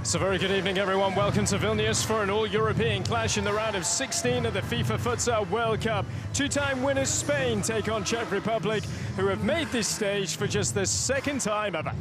So very good evening, everyone. Welcome to Vilnius for an all-European clash in the round of 16 of the FIFA Futsal World Cup. Two-time winners Spain take on Czech Republic, who have made this stage for just the second time ever.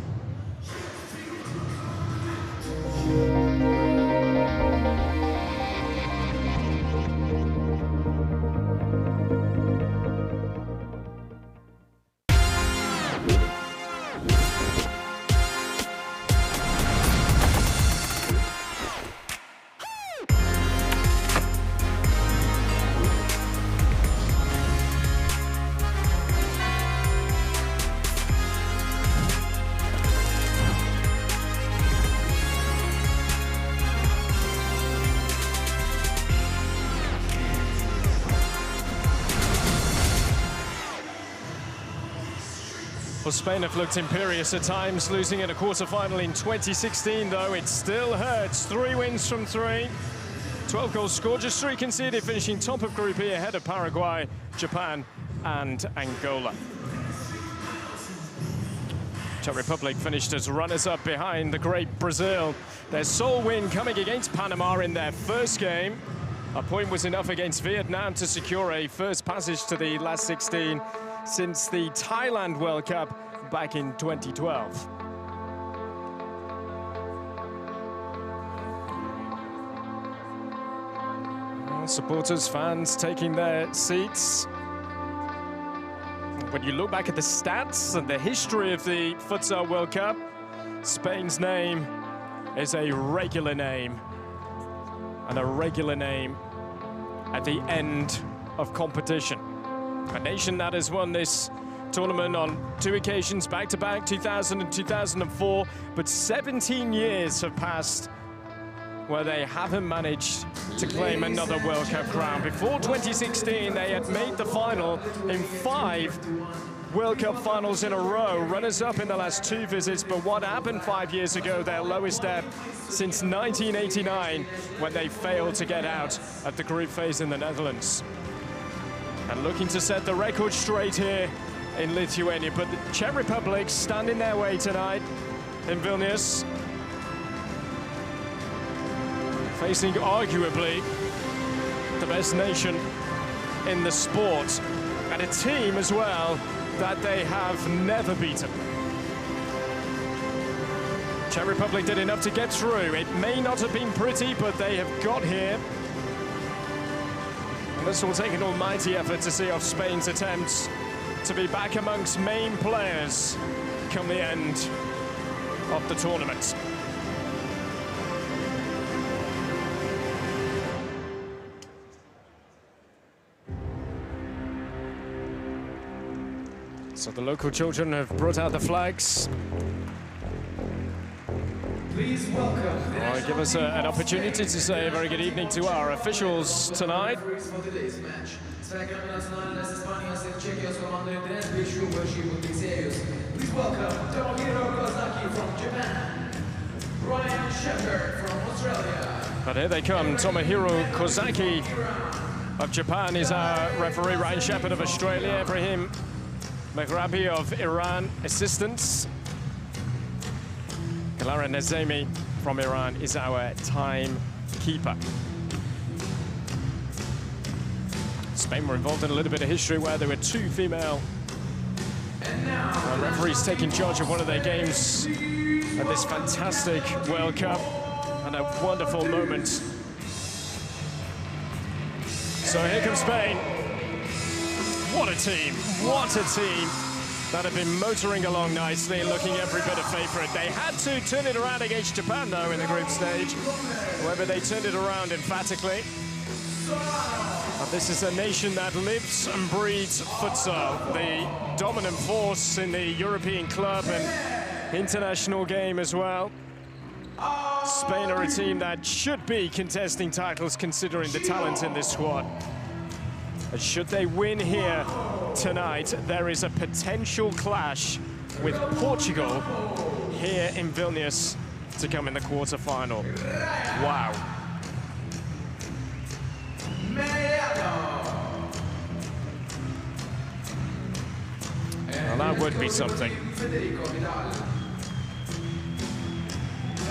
Well, Spain have looked imperious at times, losing in a quarter-final in 2016, though it still hurts. 3 wins from 3, 12 goals scored, just 3 conceded, finishing top of Group E ahead of Paraguay, Japan and Angola. Czech Republic finished as runners-up behind the great Brazil. Their sole win coming against Panama in their first game. A point was enough against Vietnam to secure a first passage to the last 16 since the Thailand World Cup back in 2012. Supporters, fans taking their seats. When you look back at the stats and the history of the Futsal World Cup, Spain's name is a regular name, and a regular name at the end of competition. A nation that has won this tournament on 2 occasions, back-to-back, 2000 and 2004, but 17 years have passed where they haven't managed to claim another World Cup crown. Before 2016, they had made the final in 5 World Cup finals in a row, runners-up in the last 2 visits, but what happened 5 years ago, their lowest ebb since 1989, when they failed to get out at the group phase in the Netherlands. And looking to set the record straight here in Lithuania, but the Czech Republic stand in their way tonight in Vilnius, facing arguably the best nation in the sport, and a team as well that they have never beaten. Czech Republic did enough to get through. It may not have been pretty, but they have got here. This will take an almighty effort to see off Spain's attempts to be back amongst main players come the end of the tournament. So the local children have brought out the flags. Please welcome. Give us an opportunity to say a very good evening to our officials tonight. Please welcome Tomohiro Kozaki from Japan, Ryan Shepherd from Australia. But here they come. Tomohiro Kozaki of Japan is our referee. Ryan Shepherd of Australia. Ibrahim Meghrabi of Iran, assistants. Lara Nazemi from Iran is our timekeeper. Spain were involved in a little bit of history where there were 2 female referees taking charge of one of their games at this fantastic World Cup, and a wonderful moment. So here comes Spain. What a team, what a team. That have been motoring along nicely, looking every bit of favourite. They had to turn it around against Japan, though, in the group stage. However, they turned it around emphatically. And this is a nation that lives and breeds futsal, the dominant force in the European club and international game as well. Spain are a team that should be contesting titles, considering the talent in this squad. And should they win here tonight, there is a potential clash with Portugal here in Vilnius to come in the quarter-final. Wow. Well, that would be something.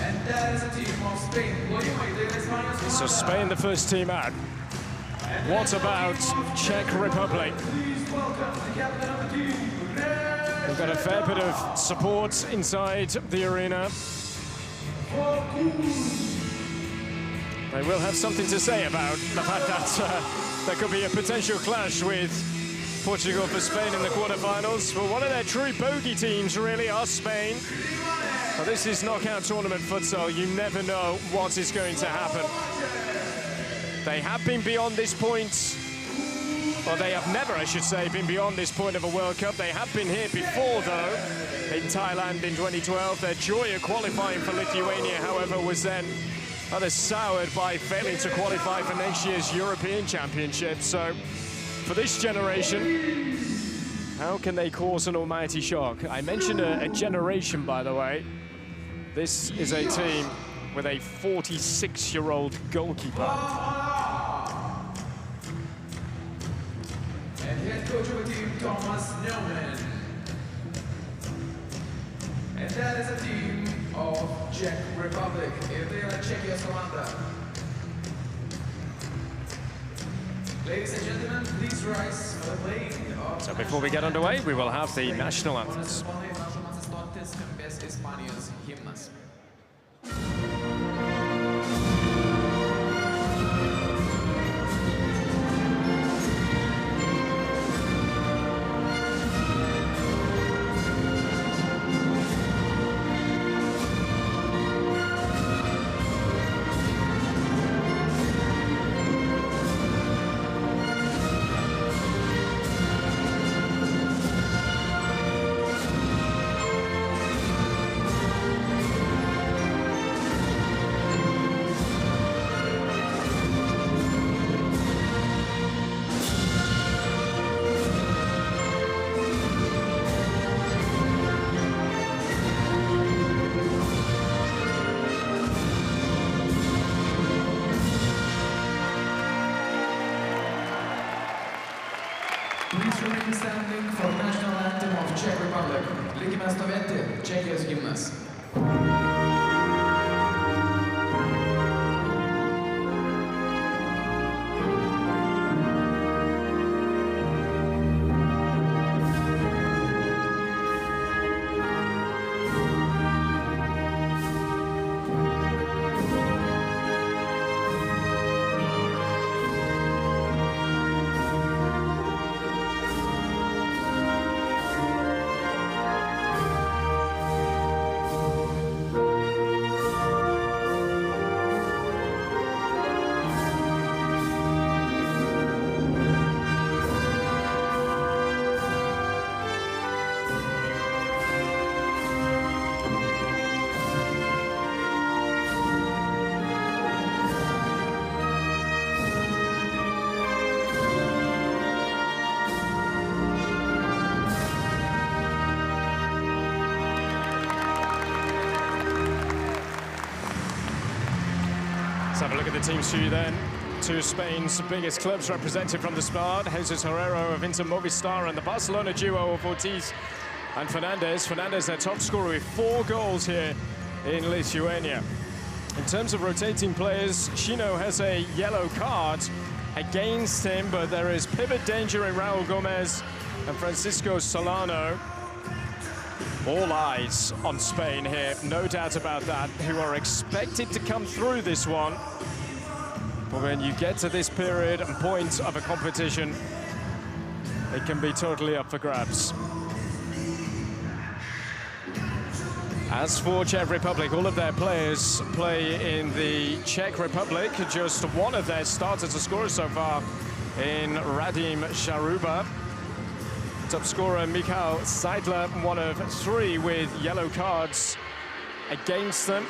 And that is a team of Spain. So Spain, the first team out. What about Czech Republic? Please welcome the captain of the team. We've got a fair bit of support inside the arena. They will have something to say about the fact that there could be a potential clash with Portugal for Spain in the quarterfinals. Well, one of their true bogey teams really are Spain. But this is knockout tournament futsal. You never know what is going to happen. They have been beyond this point, or they have never, I should say, been beyond this point of a World Cup. They have been here before, though, in Thailand in 2012. Their joy of qualifying for Lithuania, however, was then rather soured by failing to qualify for next year's European Championship. So, for this generation, how can they cause an almighty shock? I mentioned a generation, by the way. This is a team with a 46-year-old goalkeeper. And head coach of the team, Thomas Neumann. And that is a team of Czech Republic. If they are Czechoslovakia. Ladies and gentlemen, please rise for the playing of... So before we get underway, we will have the national anthems. Please remain standing for the national anthem of Czech Republic. Likime stovėti, Čekijos himnas. Let's have a look at the teams for you then. Two of Spain's biggest clubs represented from the start. Jesus Herrero of Inter Movistar and the Barcelona duo of Ortiz and Fernandez. Fernandez, their top scorer with 4 goals here in Lithuania. In terms of rotating players, Chino has a yellow card against him, but there is pivot danger in Raul Gomez and Francisco Solano. All eyes on Spain here, no doubt about that, who are expected to come through this one. But when you get to this period and point of a competition, it can be totally up for grabs. As for Czech Republic, all of their players play in the Czech Republic. Just one of their starters to score so far in Radim Sharuba. Top scorer Michal Seidler, one of 3 with yellow cards against them.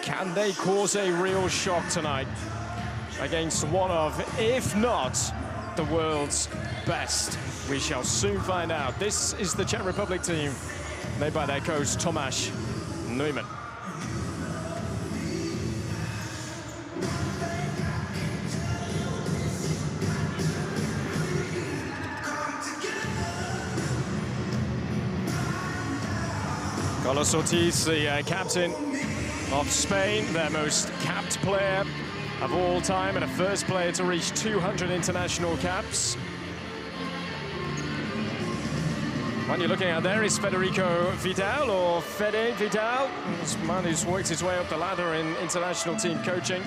Can they cause a real shock tonight against one of, if not the world's best? We shall soon find out. This is the Czech Republic team, made by their coach Tomáš Neumann. Carlos Ortiz, the captain, of Spain, their most capped player of all time and a first player to reach 200 international caps. One you're looking at there is Federico Vidal, or Fede Vidal, this man who's worked his way up the ladder in international team coaching.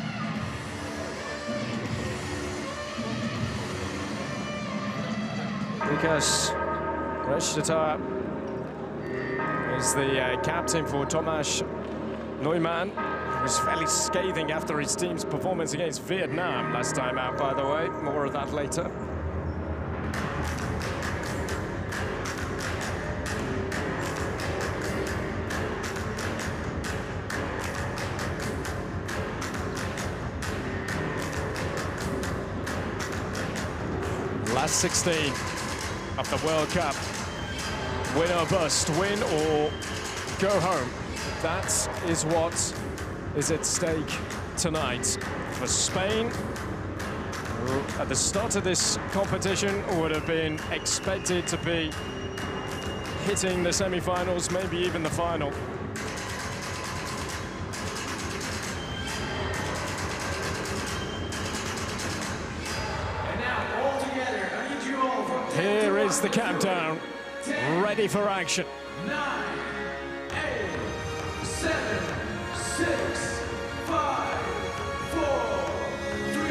Lukas Reštěta is the captain for Tomáš Neumann, who was fairly scathing after his team's performance against Vietnam last time out, by the way. More of that later. Last 16 of the World Cup. Win or bust, win or go home. That is what is at stake tonight for Spain, who at the start of this competition would have been expected to be hitting the semi-finals, maybe even the final. Here is the countdown, ready for action. 9, 8, 7, 6, 5, 4, 3,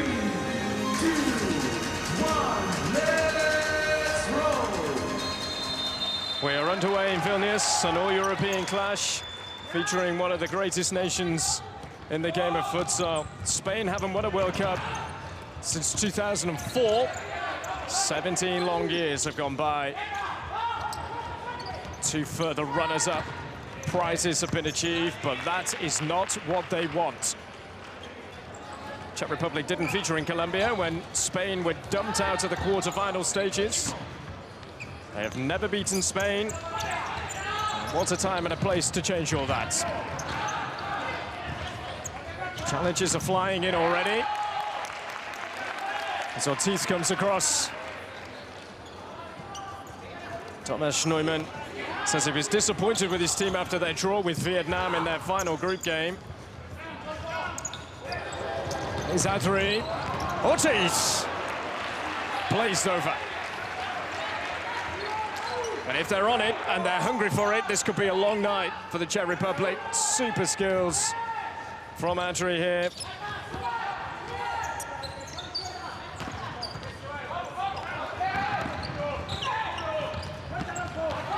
2, 1, let's roll! We are underway in Vilnius, an all-European clash featuring one of the greatest nations in the game of futsal. Spain haven't won a World Cup since 2004. 17 long years have gone by. 2 further runners-up prizes have been achieved, but that is not what they want. Czech Republic didn't feature in Colombia when Spain were dumped out of the quarter-final stages. They have never beaten Spain. What a time and a place to change all that. Challenges are flying in already. As Ortiz comes across. Tomáš Neumann says he was disappointed with his team after their draw with Vietnam in their final group game. Zadri. Ortiz! Blazed over. And if they're on it and they're hungry for it, this could be a long night for the Czech Republic. Super skills from Adri here.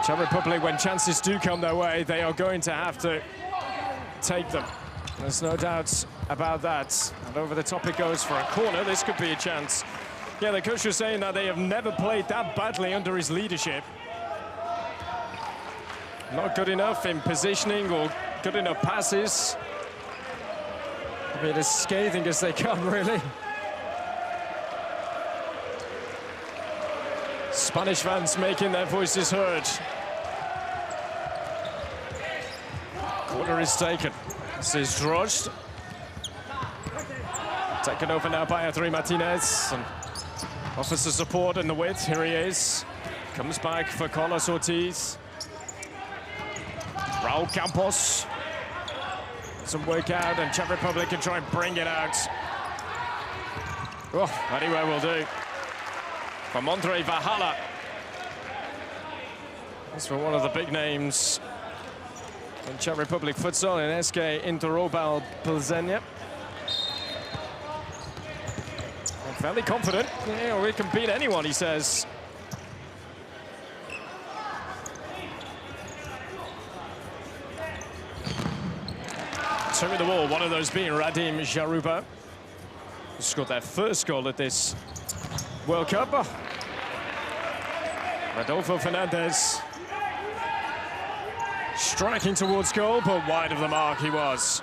Czech Republic, when chances do come their way, they are going to have to take them. There's no doubt about that. And over the top it goes for a corner. This could be a chance. Yeah, the coach was saying that they have never played that badly under his leadership. Not good enough in positioning or good enough passes. I mean, as scathing as they come, really. Spanish fans making their voices heard. Corner is taken. This is Drost. Taken over now by Adri Martinez. And offers the support in the width. Here he is. Comes back for Carlos Ortiz. Raul Campos. Some work out, and Czech Republic can try and bring it out. Oh, anywhere will do. From Andre Vahala. That's for one of the big names in Czech Republic futsal, in SK Interobal Plzeň. Fairly confident. Yeah, we can beat anyone, he says. Two in the wall, one of those being Radim Jaruba, who scored their first goal at this World Cup. Rodolfo Fernandez striking towards goal, but wide of the mark he was.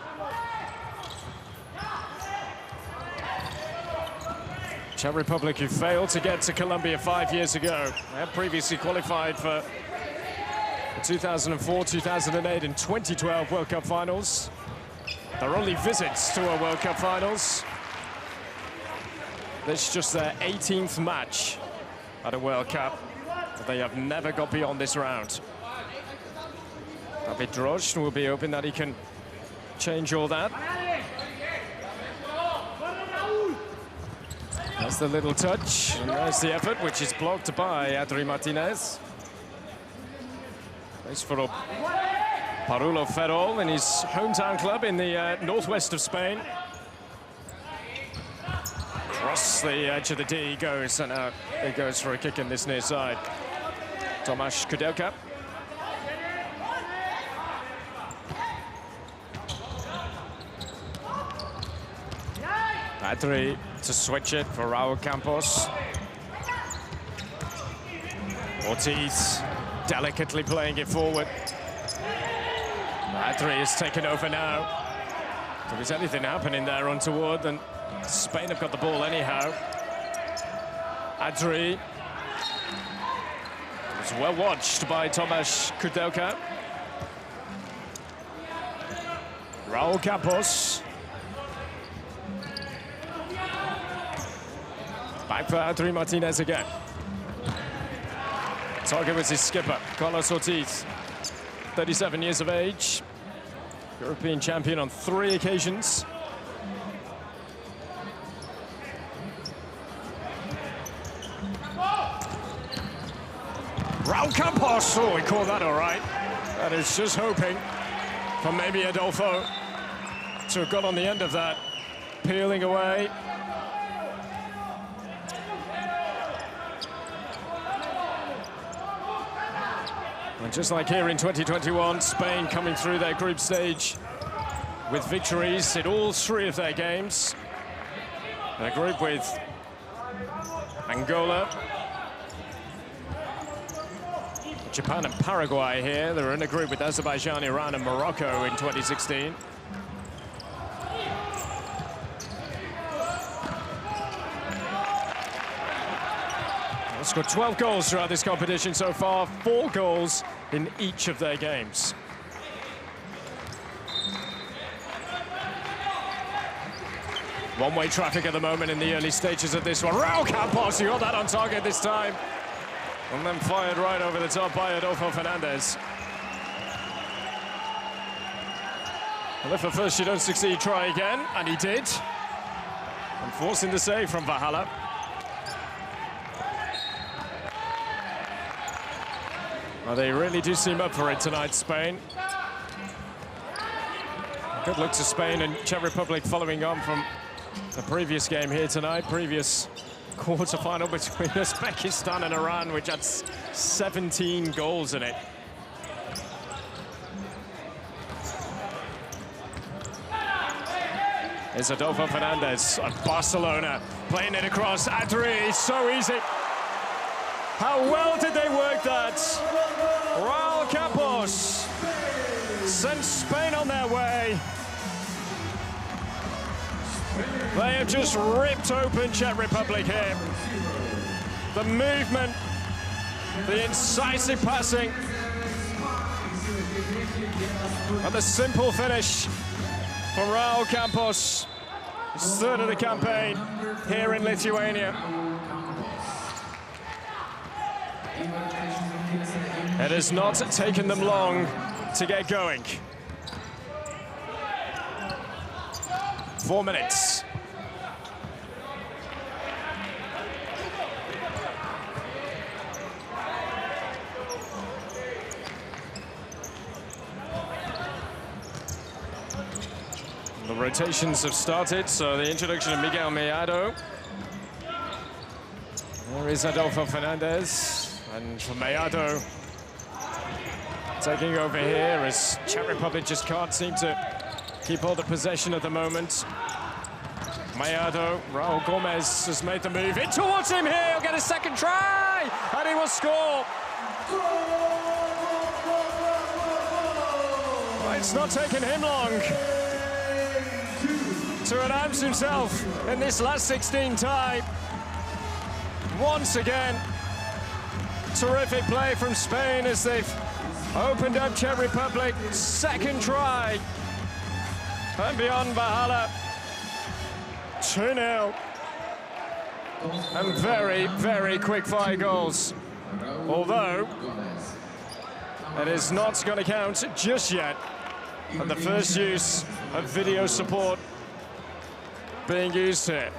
Czech Republic, who failed to get to Colombia 5 years ago. They had previously qualified for the 2004, 2008 and 2012 World Cup finals. Their only visits to a World Cup finals. This is just their 18th match at a World Cup. But they have never got beyond this round. David Drost will be hoping that he can change all that. That's the little touch, and there's the effort, which is blocked by Adri Martinez. Plays for Parulo Ferrol in his hometown club in the northwest of Spain. Across the edge of the D he goes, and it goes for a kick in this near side. Tomasz Kudelka. Adri to switch it for Raul Campos. Ortiz delicately playing it forward. Adri is taken over now. If there's anything happening there untoward, then Spain have got the ball anyhow. Adri was well watched by Tomasz Kudelka. Raul Campos. Back for Adri Martinez again. Target was his skipper, Carlos Ortiz. 37 years of age. European champion on 3 occasions. Raul Campos, oh, he caught that all right. That is just hoping for maybe Adolfo to have got on the end of that. Peeling away. And just like here in 2021, Spain coming through their group stage with victories in all 3 of their games. In a group with Angola, Japan and Paraguay here. They were in a group with Azerbaijan, Iran and Morocco in 2016. They've scored 12 goals throughout this competition so far, 4 goals in each of their games. One-way traffic at the moment in the early stages of this one. Raul Campos, he got that on target this time. And then fired right over the top by Adolfo Fernandez. And if at first you don't succeed, try again, and he did. And forcing the save from Valhalla. Well, they really do seem up for it tonight, Spain. Good luck to Spain and Czech Republic following on from the previous game here tonight, previous quarter-final between Uzbekistan and Iran, which had 17 goals in it. It's Adolfo Fernandez of Barcelona playing it across. Adri, so easy. How well did they work that? Raul Campos sends Spain on their way. They have just ripped open Czech Republic here. The movement, the incisive passing, and the simple finish from Raul Campos. His 3rd of the campaign here in Lithuania. It has not taken them long to get going. 4 minutes. The rotations have started, so the introduction of Miguel Mellado. There is Adolfo Fernandez, and for Mellado taking over here as Czech Republic just can't seem to keep all the possession at the moment. Mellado, Raul Gomez has made the move in towards him here. He'll get a 2nd try, and he will score. Well, it's not taken him long to announce himself in this last 16 tie. Once again, terrific play from Spain as they've opened up Czech Republic. 2nd try. And beyond Valhalla, 2-0. And very, very quick-fire goals. Although, it is not going to count just yet. And the first use of video support being used here.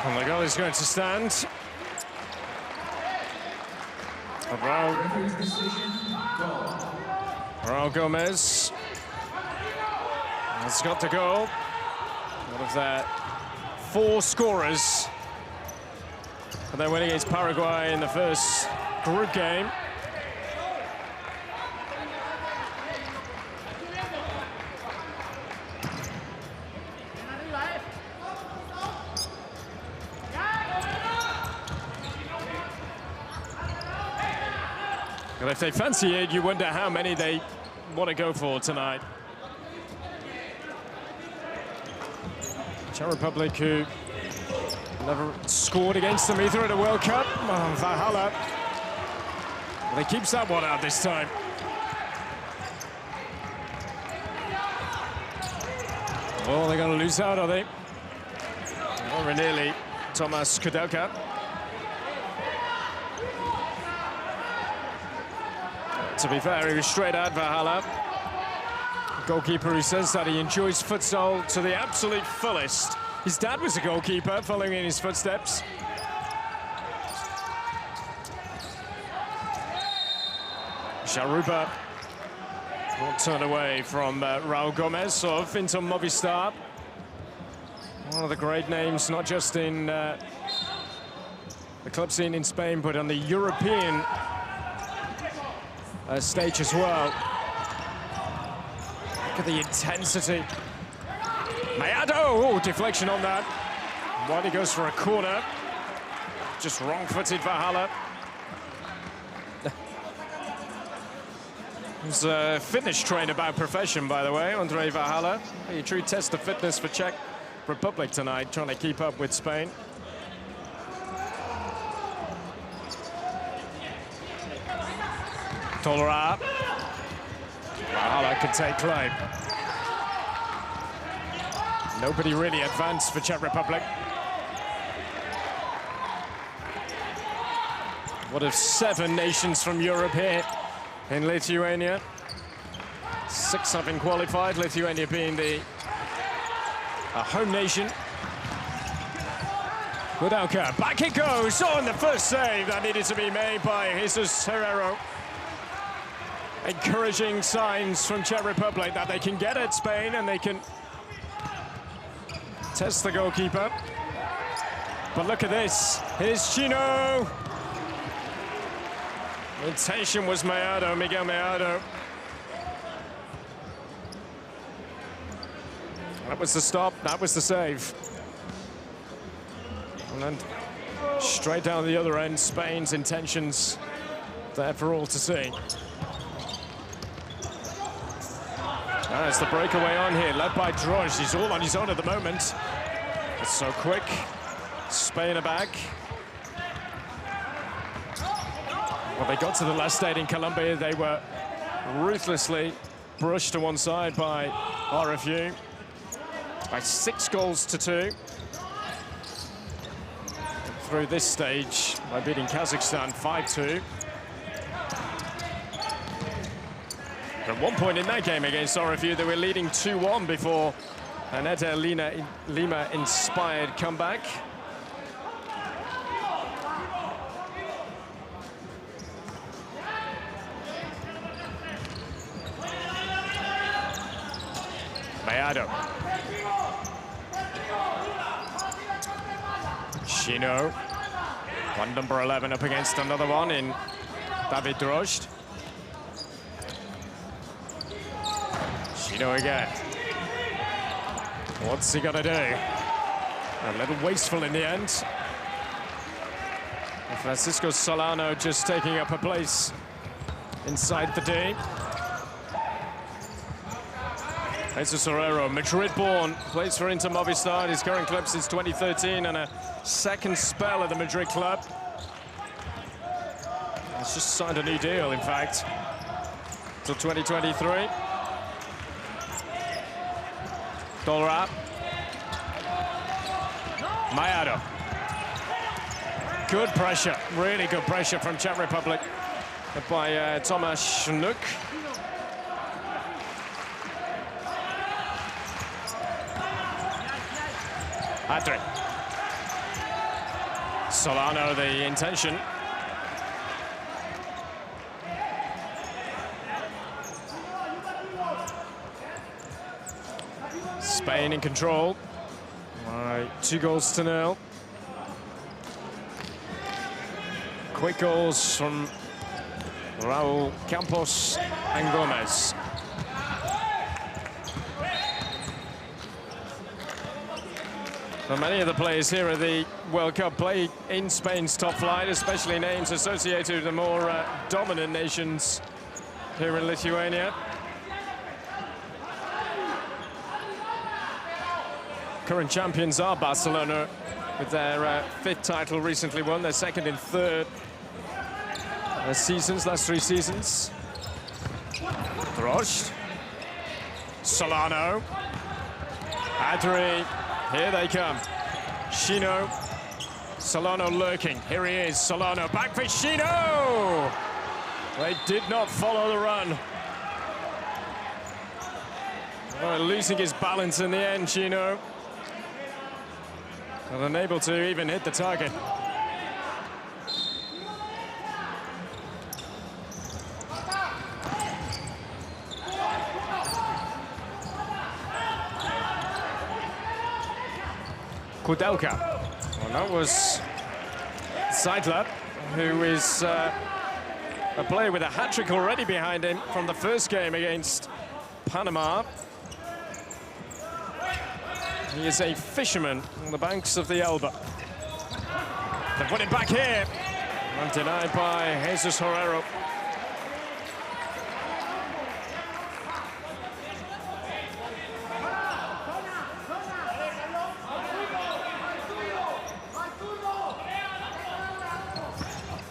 And the goal is going to stand. Raul Gomez has got the goal. One of their 4 scorers. And they win against Paraguay in the first group game. Well, if they fancy it, you wonder how many they want to go for tonight. Czech Republic, who never scored against them either at a World Cup. Oh, Valhalla. Well, he keeps that one out this time. Oh, they're going to lose out, are they? Or nearly Tomasz Kudelka. To be fair, he was straight at Valhalla. Goalkeeper who says that he enjoys futsal to the absolute fullest. His dad was a goalkeeper, following in his footsteps. Sharupa won't turn away from Raul Gomez of Inter Movistar. One of the great names, not just in the club scene in Spain, but on the European stage as well. Look at the intensity. Mayado, oh, deflection on that. While he goes for a corner. Just wrong-footed Valhalla. He's a fitness trainer by profession, by the way, Ondrej Valhalla. A true test of fitness for Czech Republic tonight, trying to keep up with Spain. Tolera. Valhalla can take claim. Nobody really advanced for Czech Republic. What of 7 nations from Europe here in Lithuania? 6 have been qualified, Lithuania being the home nation. Kudelka, back it goes. Oh, and the first save that needed to be made by Jesus Herrero. Encouraging signs from Czech Republic that they can get at Spain and they can test the goalkeeper. But look at this. Here's Chino. Intention was Mayado, Miguel Mayado. That was the stop, that was the save. And then straight down the other end, Spain's intentions there for all to see. That's the breakaway on here, led by Drozd. He's all on his own at the moment. It's so quick. Spain are back. Well, they got to the last state in Colombia. They were ruthlessly brushed to one side by RFU by 6 goals to 2. Through this stage by beating Kazakhstan 5-2. At one point in that game against RFU, they were leading 2-1 before an Eder Lima-inspired comeback. Mayado. Chino. One number 11 up against another one in David Drozd. Chino again. What's he gonna do? A little wasteful in the end. Francisco Solano just taking up a place inside the D. Jesus Herrero, Madrid-born, plays for Inter Movistar, his current club since 2013, and a second spell at the Madrid club. He's just signed a new deal, in fact, till 2023. Dolra. Mayado. Good pressure, really good pressure from Czech Republic by Tomáš Hnuk. Adri. Solano, the intention. Spain in control. 2-0. Quick goals from Raúl Campos and Gomez. Well, many of the players here at the World Cup play in Spain's top flight, especially names associated with the more dominant nations here in Lithuania. Current champions are Barcelona, with their 5th title recently won, their 2nd and 3rd seasons, last 3 seasons. Drost. Solano. Adri. Here they come. Chino. Solano lurking. Here he is. Solano back for Chino. They did not follow the run. Oh, losing his balance in the end, Chino. And unable to even hit the target. Kudelka. Well, that was Seidler, who is a player with a hat-trick already behind him from the first game against Panama. He is a fisherman on the banks of the Elba. They put it back here. And denied by Jesus Herrero.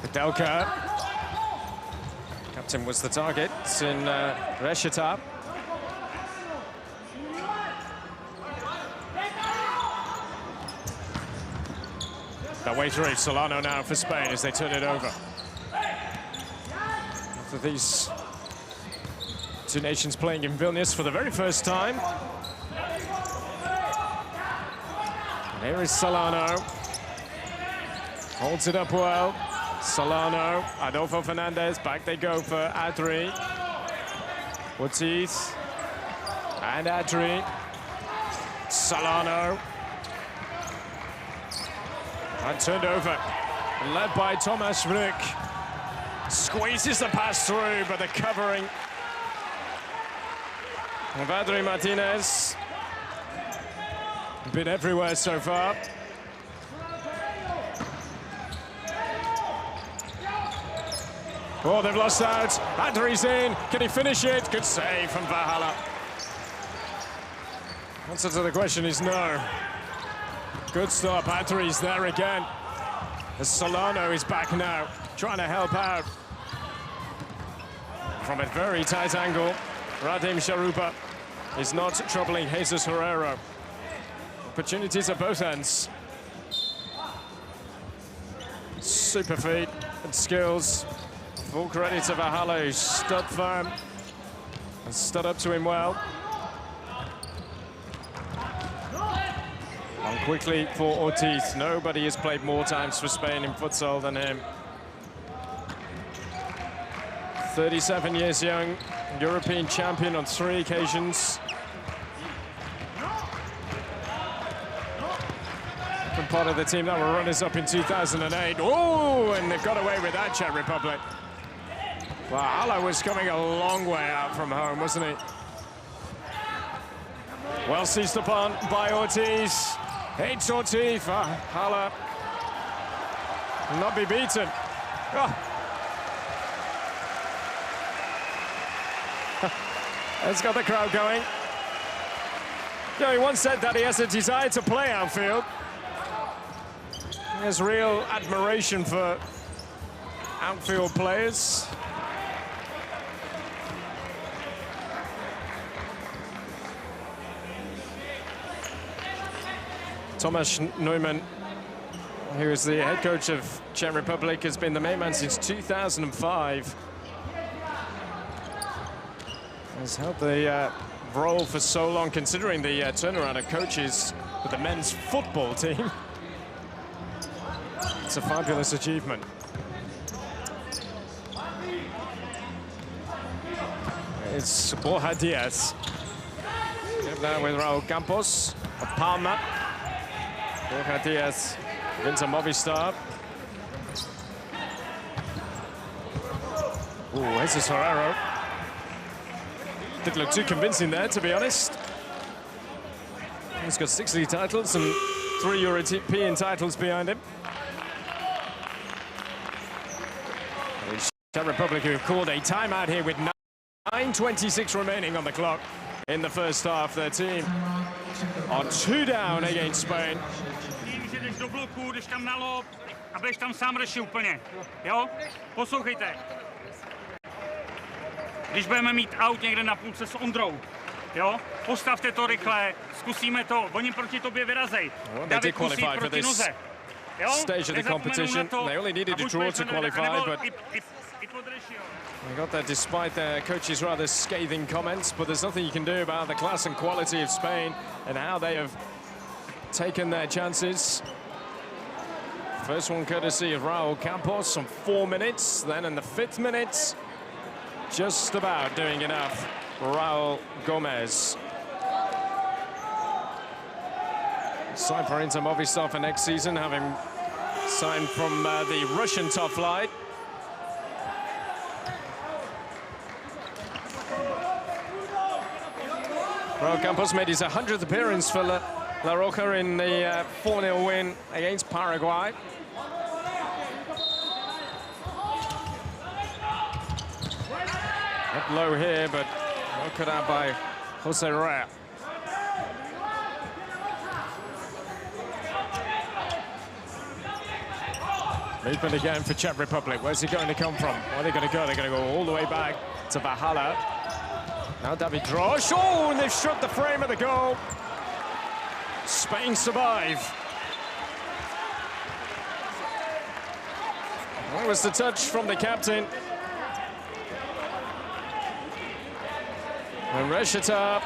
Kudelka. Captain was the target in Reshita. That way through, Solano now for Spain as they turn it over. After these two nations playing in Vilnius for the very first time. And here is Solano. Holds it up well. Solano, Adolfo Fernandez, back they go for Adri. Ortiz. And Adri. Solano. And turned over, led by Tomáš Hnuk. Squeezes the pass through, but the covering of Adri Martinez. Been everywhere so far. Oh, they've lost out. Adri's in. Can he finish it? Good save from Valhalla. Answer to the question is no. Good stop, Adri's there again. As Solano is back now, trying to help out. From a very tight angle, Radim Sharupa is not troubling Jesus Herrero. Opportunities at both ends. Super feet and skills. Full credit to Valhalla, who stood firm and stood up to him well. And quickly for Ortiz. Nobody has played more times for Spain in futsal than him. 37 years young, European champion on 3 occasions. And part of the team that were runners-up in 2008. Oh, and they got away with that, Czech Republic. Valhalla was coming a long way out from home, wasn't he? Well seized upon by Ortiz. It's Ortiz. Haller will not be beaten. Oh. It's got the crowd going. You know, he once said that he has a desire to play outfield. He has real admiration for outfield players. Thomas Neumann, who is the head coach of Czech Republic, has been the main man since 2005. Has held the role for so long, considering the turnaround of coaches with the men's football team. It's a fabulous achievement. It's Borja Diaz. Now with Raul Campos, a Palma. Borja Diaz, Vincent Movistar. Ooh, Jesus Herrero. Didn't look too convincing there, to be honest. He's got 6 league titles and 3 European titles behind him. The Czech Republic, who have called a timeout here with 9:26 remaining on the clock in the first half. Their team are 2 down against Spain. Že jdeš do bloku, jdeš tam na lob a budeš tam sám reši úplně, jo? Poslouchejte. Když budeme mít aut někde na půlce s Ondrou, jo? Postavte to rychle, zkusíme to, oni proti tobě vyrazej. David musí proti noze. Jo? Stage of the competition. They only needed a draw to qualify, but they got there despite their coach's rather scathing comments. But there's nothing you can do about the class and quality of Spain and how they have taken their chances. First one courtesy of Raul Campos on 4 minutes. Then in the 5th minute, just about doing enough, Raul Gomez. Signed for Inter Movistar for next season, having signed from the Russian top flight. Raul Campos made his 100th appearance for La Roca in the 4-0 win against Paraguay. Up low here, but well cut out by Jose Rea. Movement again for Czech Republic. Where's he going to come from? Where are they going to go? They're going to go all the way back to Valhalla. Now David Drosh. Oh, and they've struck the frame of the goal. Spain survive. That was the touch from the captain. And Reshita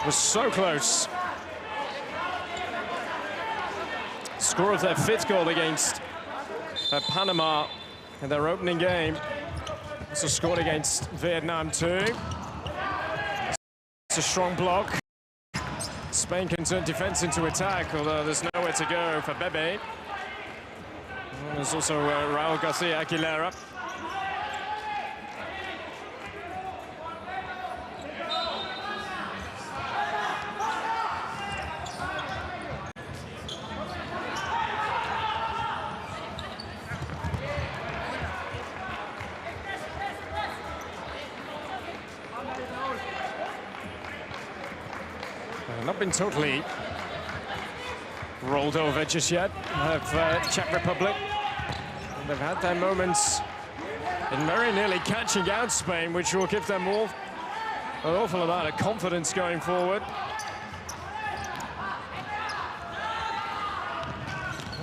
was so close. Score of their 5th goal against Panama in their opening game. Also scored against Vietnam too. It's a strong block. Spain can turn defense into attack, although there's nowhere to go for Bebe. And there's also Raul Garcia Aguilera. Not been totally rolled over just yet, have Czech Republic. And they've had their moments in very nearly catching out Spain, which will give them an awful amount of confidence going forward.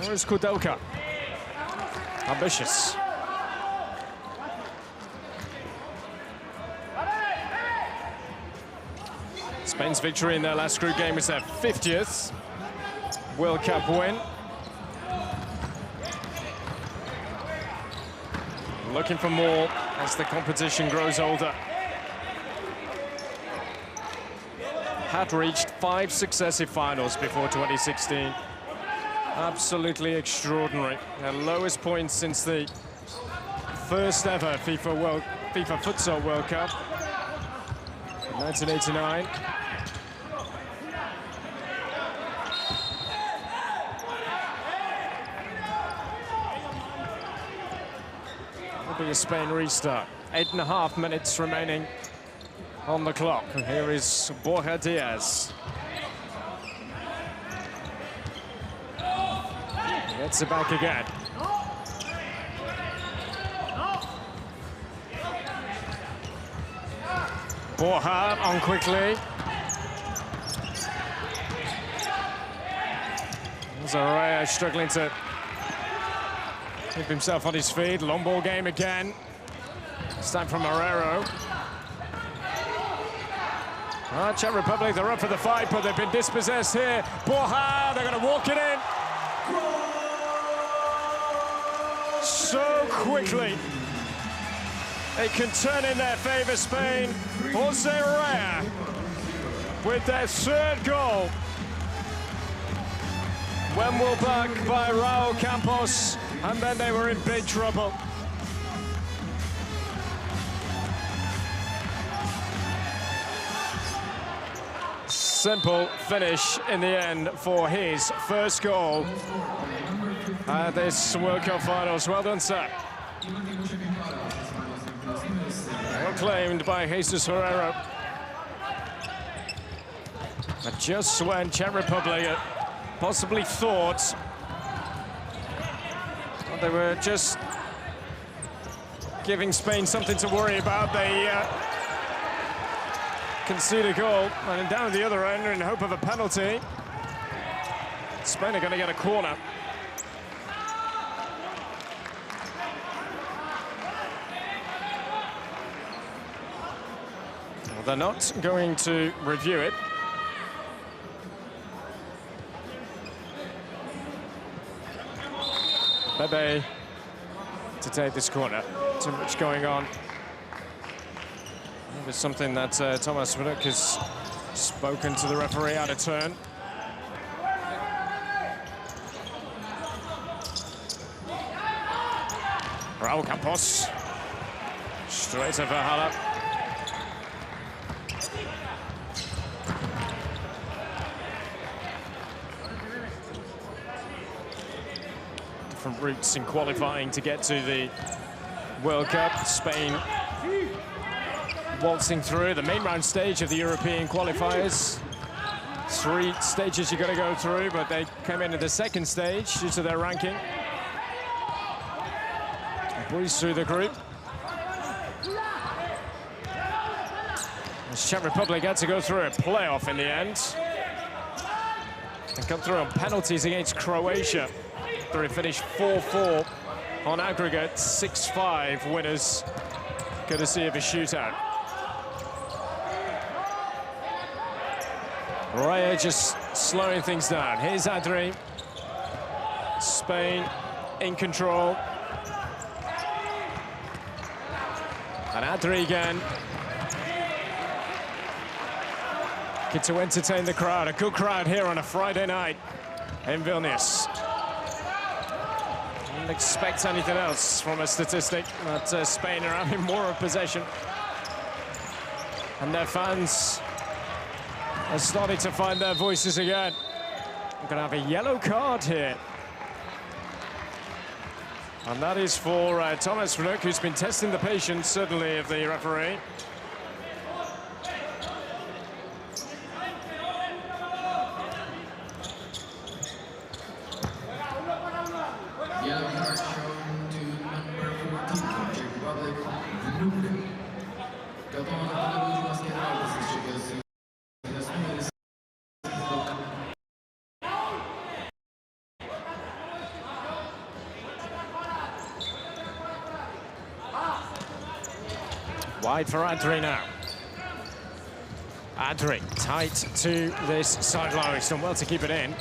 Where's Kudelka? Ambitious. Spain's victory in their last group game was their 50th World Cup win. Looking for more as the competition grows older. Had reached 5 successive finals before 2016. Absolutely extraordinary. Their lowest points since the first ever FIFA Futsal World Cup. 1989. Will be a Spain restart. 8.5 minutes remaining on the clock. And here is Borja Diaz. Gets it back again. Borja on quickly. Zaraya struggling to keep himself on his feet. Long ball game again. It's time for Marrero. Czech Republic, they're up for the fight, but they've been dispossessed here. Borja, they're going to walk it in. So quickly. They can turn in their favor, Spain. Verde-Amarela with their third goal. When we're back by Raul Campos, and then they were in big trouble. Simple finish in the end for his first goal at this World Cup finals. Well done, sir. Well claimed by Jesus Herrero. But just when Czech Republic possibly thought they were just giving Spain something to worry about, they concede a goal, and down at the other end in hope of a penalty. Spain are going to get a corner. Well, they're not going to review it. Bebe to take this corner. Too much going on. It's something that Thomas Vrduk has spoken to the referee out of turn. Raul Campos. Straight to Valhalla. Different routes in qualifying to get to the World Cup. Spain waltzing through the main round stage of the European qualifiers. 3 stages you've got to go through, but they came into the second stage due to their ranking. Breeze through the group. The Czech Republic had to go through a playoff in the end. And come through on penalties against Croatia. They finished 4-4 on aggregate, 6-5 winners, courtesy of a shootout. Raya just slowing things down. Here's Adri. Spain in control. And Adri again. Get to entertain the crowd. A good crowd here on a Friday night in Vilnius. Didn't expect anything else from a statistic, but Spain are having more of possession. And their fans are starting to find their voices again. We're going to have a yellow card here. And that is for Thomas Vrduk, who's been testing the patience, certainly, of the referee. Yellow card shown to number 14, Czech Republic, Vrduk. Wide for Adri now. Adri tight to this sideline. He's done well to keep it in.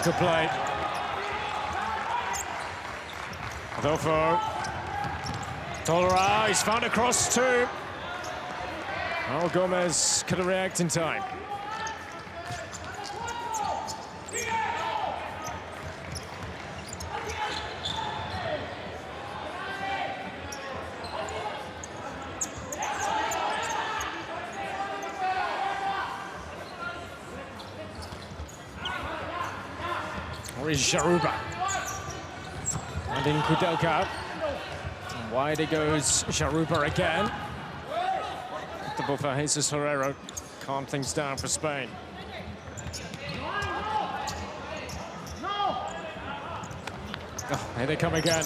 Good play. Adolfo. Tolera, he's found a cross too. Oh, Gomez couldn't react in time. Or is Jaruba? And in Kudelka. Wide it goes Jaruba again. The ball for Jesus Herrero. Calm things down for Spain. Oh, here they come again.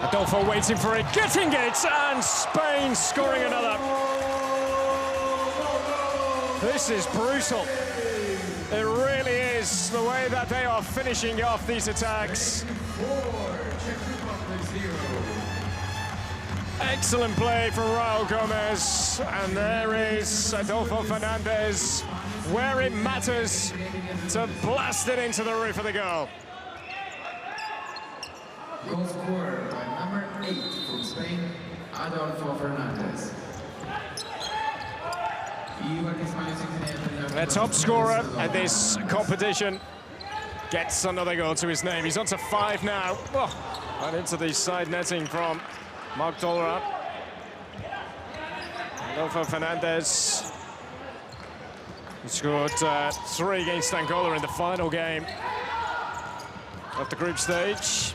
Adolfo waiting for it, getting it, and Spain scoring another. This is brutal. It really is, the way that they are finishing off these attacks. Excellent play from Raul Gomez, and there is Adolfo Fernandez, where it matters, to blast it into the roof of the goal. Goal scorer by number 8 from Spain, Adolfo Fernandez. Their top scorer at this competition gets another goal to his name. He's on to 5 now. Oh, and into the side netting from Marc Tolra. Adolfo Fernandez. He scored 3 against Angola in the final game of the group stage.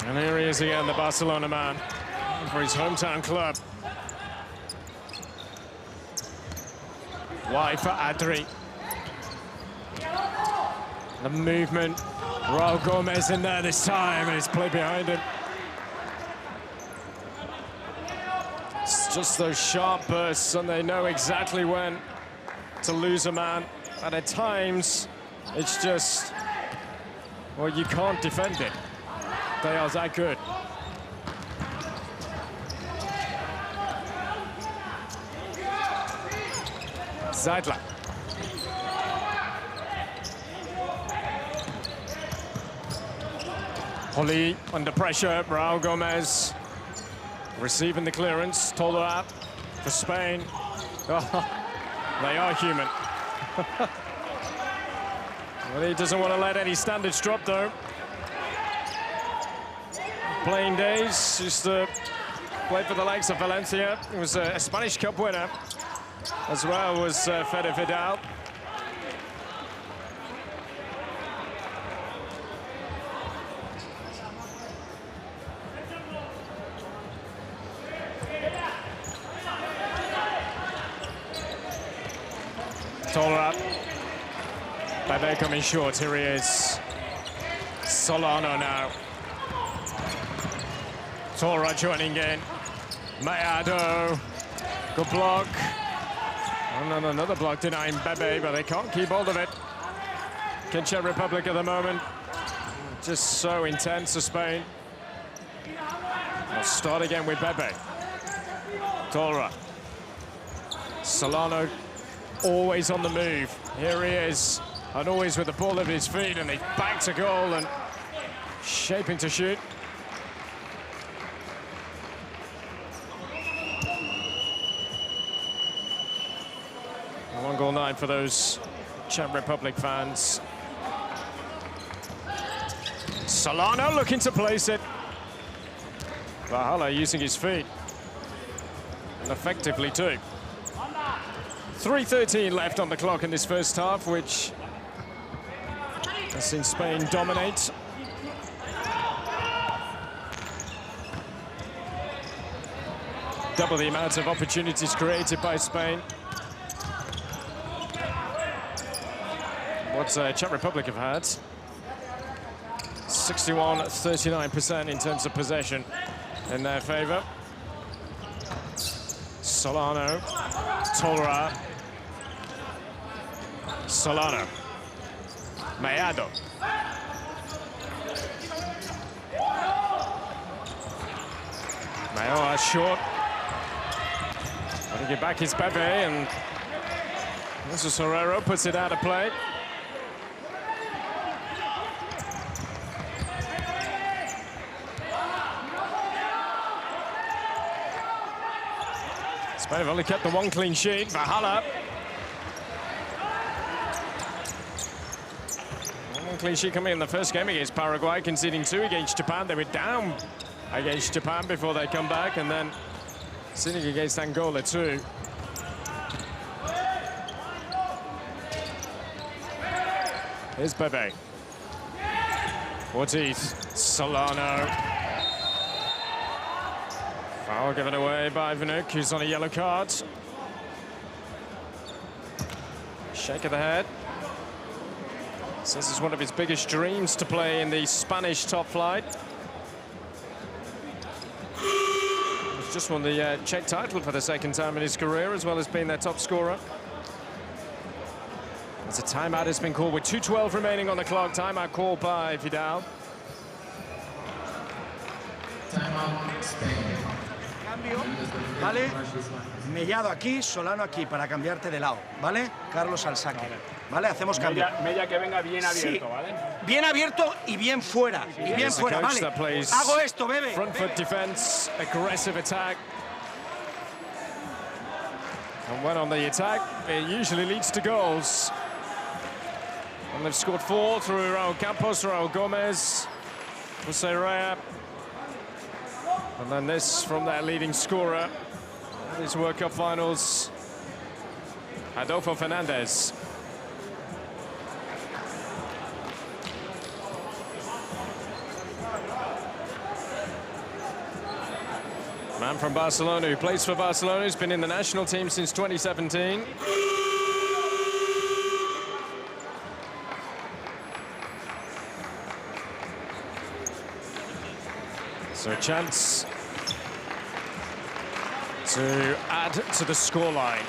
And here he is again, the Barcelona man, for his hometown club. Wide for Adri. The movement, Raul Gomez in there this time, and his play behind him. It's just those sharp bursts, and they know exactly when to lose a man. And at times, it's just, well, you can't defend it. They are that good. Zeidler. Holly under pressure. Raul Gomez receiving the clearance. Tolera for Spain. Oh, they are human. Well, he doesn't want to let any standards drop, though. Playing days, used to play for the likes of Valencia. He was a Spanish Cup winner, as well was Fede Vidal. Tolera. Bebe coming short, here he is. Solano now. Tora joining in. Mayado. Good block. And then another block denying Bebe, but they can't keep hold of it. Czech Republic at the moment. Just so intense for Spain. I'll start again with Bebe. Tora. Solano always on the move. Here he is. And always with the ball at his feet, and they back to goal and shaping to shoot. One goal 9 for those Czech Republic fans. Solano looking to place it. Valhalla using his feet. And effectively too. 3:13 left on the clock in this first half, which has seen Spain dominate. Double the amount of opportunities created by Spain. What Czech Republic have had. 61-39% in terms of possession in their favor. Solano, Tolra, Solano, Mayado. Mayoa short. Trying to get back his Bebe, and Jesus Herrero puts it out of play. Spain have only kept the 1 clean sheet. Valhalla. 1 clean sheet coming in the first game against Paraguay, conceding 2 against Japan. They were down against Japan before they come back, and then Sitting against Angola too. Here's Bebe. Ortiz, Solano. Foul given away by Vnuk, who's on a yellow card. Shake of the head. Says it's one of his biggest dreams to play in the Spanish top flight. He's just won the Czech title for the second time in his career, as well as being their top scorer. As a timeout has been called with 2:12 remaining on the clock. Timeout called by Vidal. Timeout, Spain. Cambio, ¿vale? Mellado aquí, Solano aquí, para cambiarte de lado, ¿vale? Carlos al saque, ¿vale? Hacemos cambio. Mella que venga bien abierto, Sí. ¿vale? Bien abierto y bien fuera, y bien fuera, ¿vale? Hago esto, Bebe. Front foot defense, aggressive attack. And when on the attack, it usually leads to goals. And they've scored 4 through Raul Campos, Raul Gomez, Jose Rea. And then this from their leading scorer in these World Cup finals, Adolfo Fernandez. Man from Barcelona who plays for Barcelona, who's been in the national team since 2017. So a chance to add to the scoreline.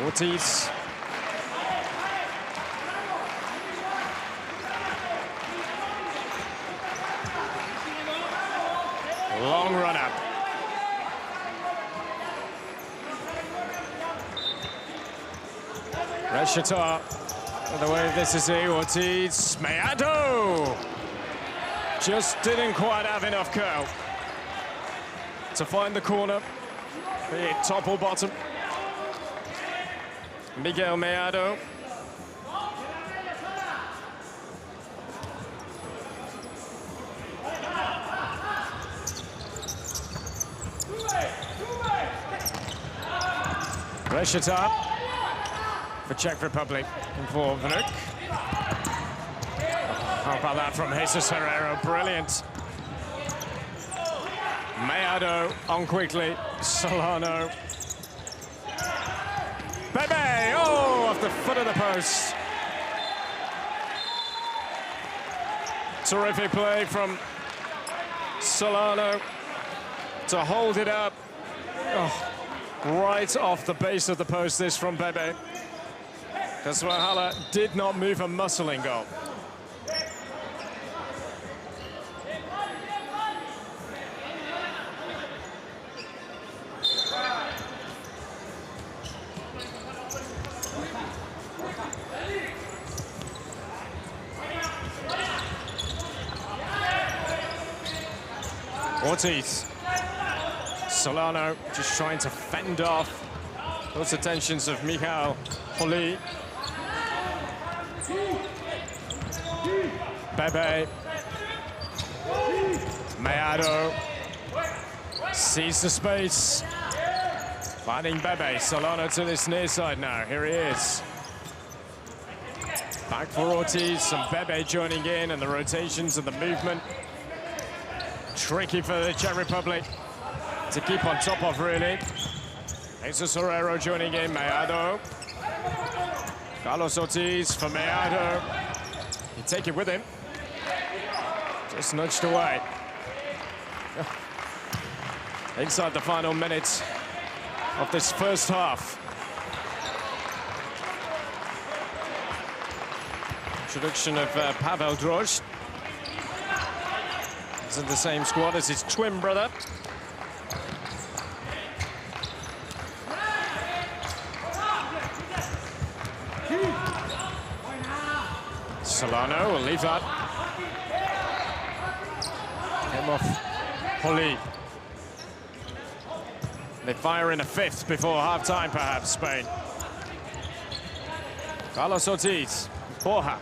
Ortiz. Long run up. Reshatar. The way this is here, Ortiz, Mellado! Just didn't quite have enough curl to find the corner, be it top or bottom. Miguel Mellado. Reshatar for Czech Republic and for Vnuk. How about that from Jesus Herrero? Brilliant. Mellado on quickly. Solano. Bebe! Oh, off the foot of the post. Terrific play from Solano to hold it up. Oh, right off the base of the post, this from Bebe. Kaswahala did not move a muscle in goal. Ortiz. Solano just trying to fend off those attentions of Michal Holly. Bebe. Mellado sees the space. Finding Bebe. Solano to this near side now. Here he is. Back for Ortiz and Bebe joining in, and the rotations and the movement. Tricky for the Czech Republic to keep on top of, really. Jesus Herrero joining in. Mellado. Carlos Ortiz for Mellado. He'd take it with him. Just nudged away. Inside the final minutes of this first half. Introduction of Pavel Drozd. He's in the same squad as his twin brother. Solano will leave that. Came off Holly. They fire in a fifth before half-time, perhaps, Spain. Carlos Ortiz, Borja.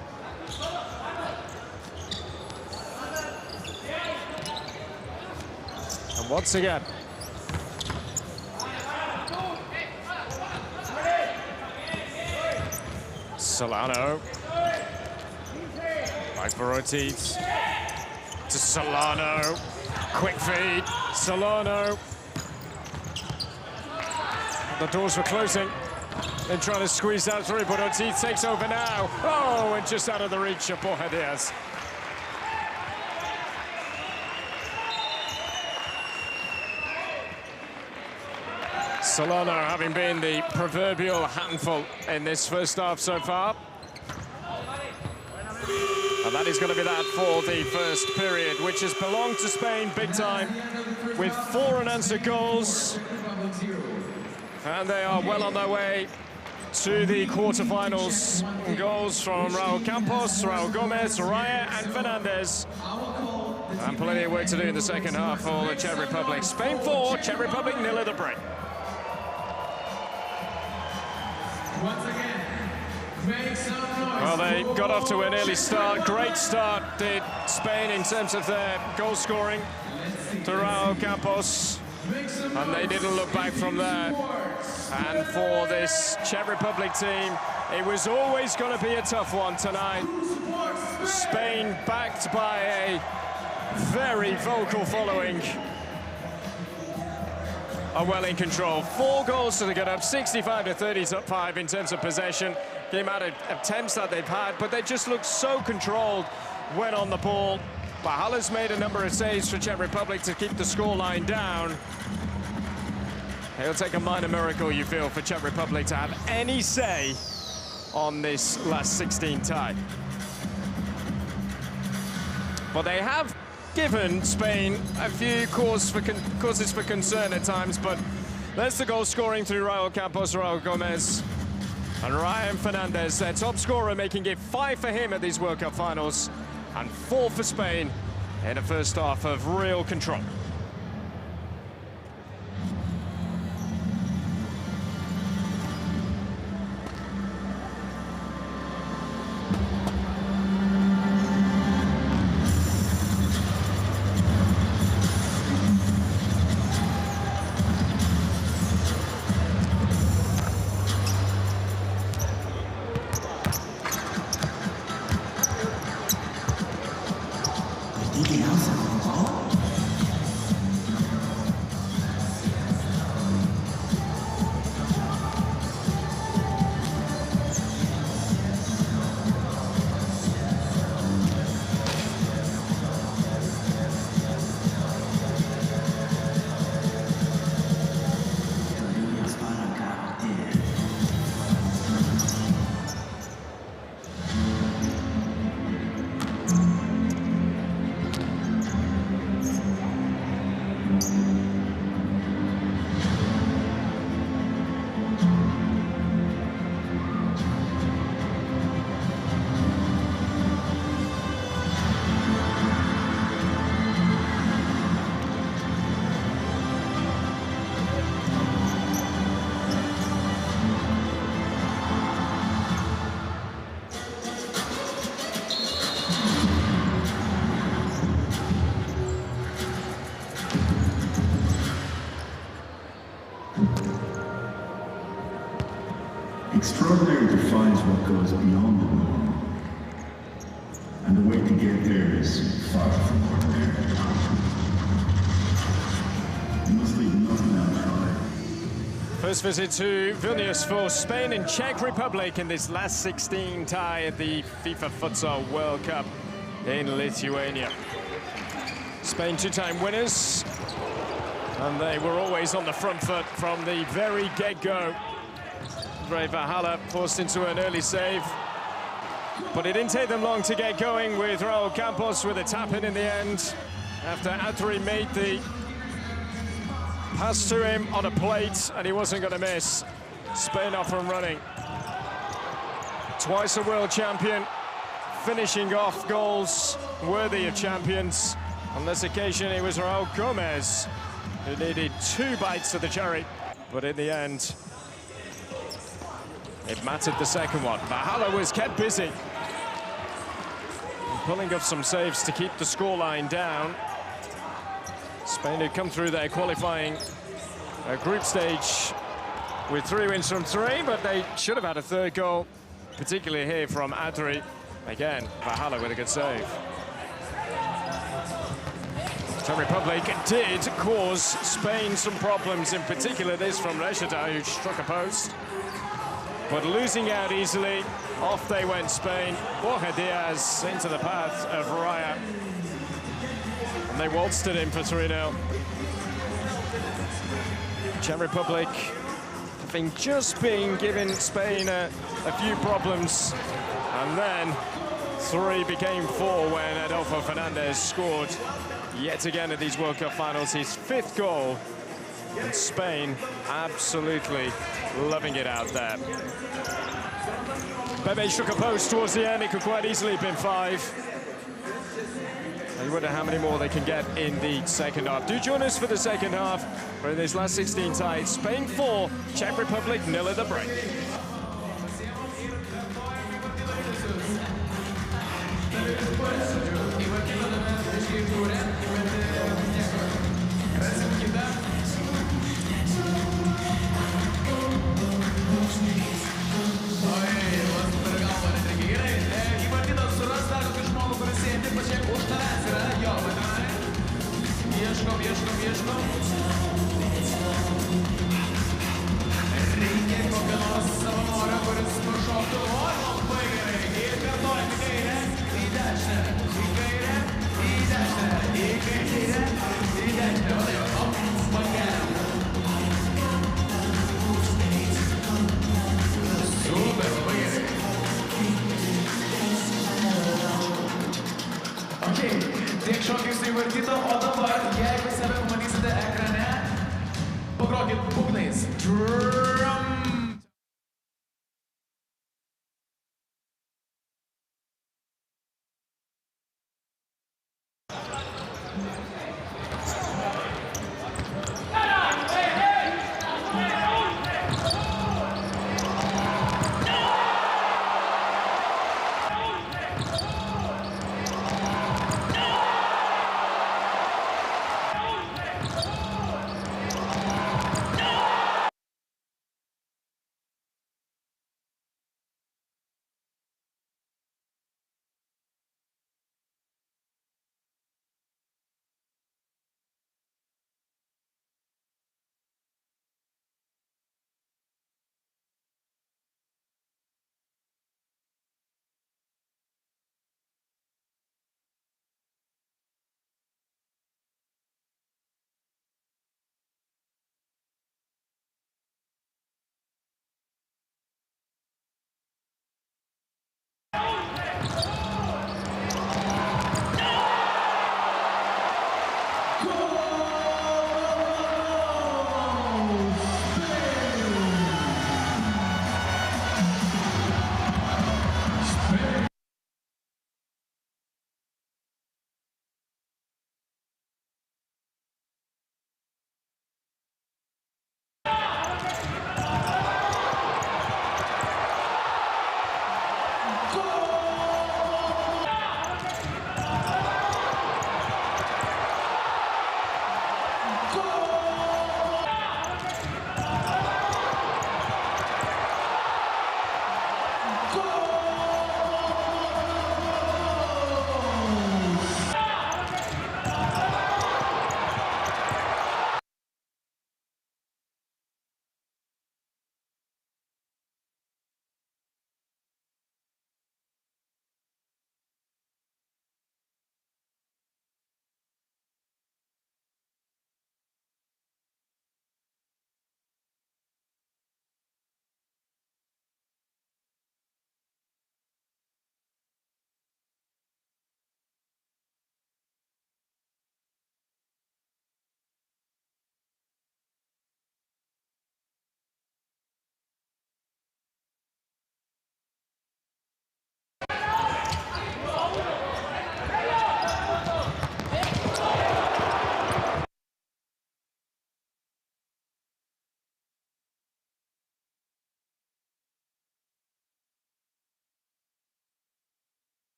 And once again, Solano. Back for Ortiz. To Solano. Quick feed. Solano. The doors were closing. They're trying to squeeze that through, but Ortiz takes over now. Oh, and just out of the reach of Borja Diaz. Solano having been the proverbial handful in this first half so far. And that is going to be that for the first period, which has belonged to Spain big time, with 4 unanswered goals. And they are well on their way to the quarterfinals. Goals from Raul Campos, Raul Gomez, Raya and Fernandez. And plenty of work to do in the second half for the Czech Republic. Spain 4, Czech Republic 0 at the break. Well, they got off to an early start. Great start did Spain in terms of their goal scoring to Raul Campos. And they didn't look back from there. And for this Czech Republic team, it was always going to be a tough one tonight. Spain backed by a very vocal following are well in control. 4 goals to get up, 65 to 30 up 5 in terms of possession. The amount of attempts that they've had, but they just look so controlled when on the ball. Bahala's made a number of saves for Czech Republic to keep the scoreline down. It'll take a minor miracle, you feel, for Czech Republic to have any say on this last 16 tie. But they have given Spain a few causes for concern at times, but there's the goal scoring through Raul Campos, Raul Gomez, and Ryan Fernandez, their top scorer, making it 5 for him at these World Cup finals, and 4 for Spain in a first half of real control. Extraordinary defines what goes beyond the norm, and the way to get there is far from ordinary. You must leave nothing untried. First visit to Vilnius for Spain and Czech Republic in this last 16 tie at the FIFA Futsal World Cup in Lithuania. Spain 2-time winners, and they were always on the front foot from the very get-go. Verde-Amarela forced into an early save, but it didn't take them long to get going, with Raul Campos with a tap-in the end after Adri made the pass to him on a plate and he wasn't going to miss. Spain off and running. Twice a world champion, finishing off goals worthy of champions. On this occasion it was Raul Gomez who needed 2 bites of the cherry, but in the end it mattered the second one. Bahala was kept busy, pulling off some saves to keep the scoreline down. Spain had come through their qualifying group stage with 3 wins from 3, but they should have had a third goal, particularly here from Adri. Again, Verde-Amarela with a good save. Czech Republic did cause Spain some problems, in particular this from Rešeta, who struck a post. But losing out easily, off they went Spain. Borja Diaz into the path of Raya. And they waltzed it in for 3-0. Czech Republic having just been giving Spain a few problems. And then 3 became 4 when Adolfo Fernandez scored yet again at these World Cup finals, his 5th goal. And Spain absolutely loving it out there. Bebe struck a post towards the end. It could quite easily have been 5. You wonder how many more they can get in the second half. Do join us for the second half, where in this last 16 tied, Spain 4, Czech Republic 0 at the break. Tiek šokius įvardyta, o dabar, jeigu save pamatysite ekrane, pagrokit būgnais. Drum!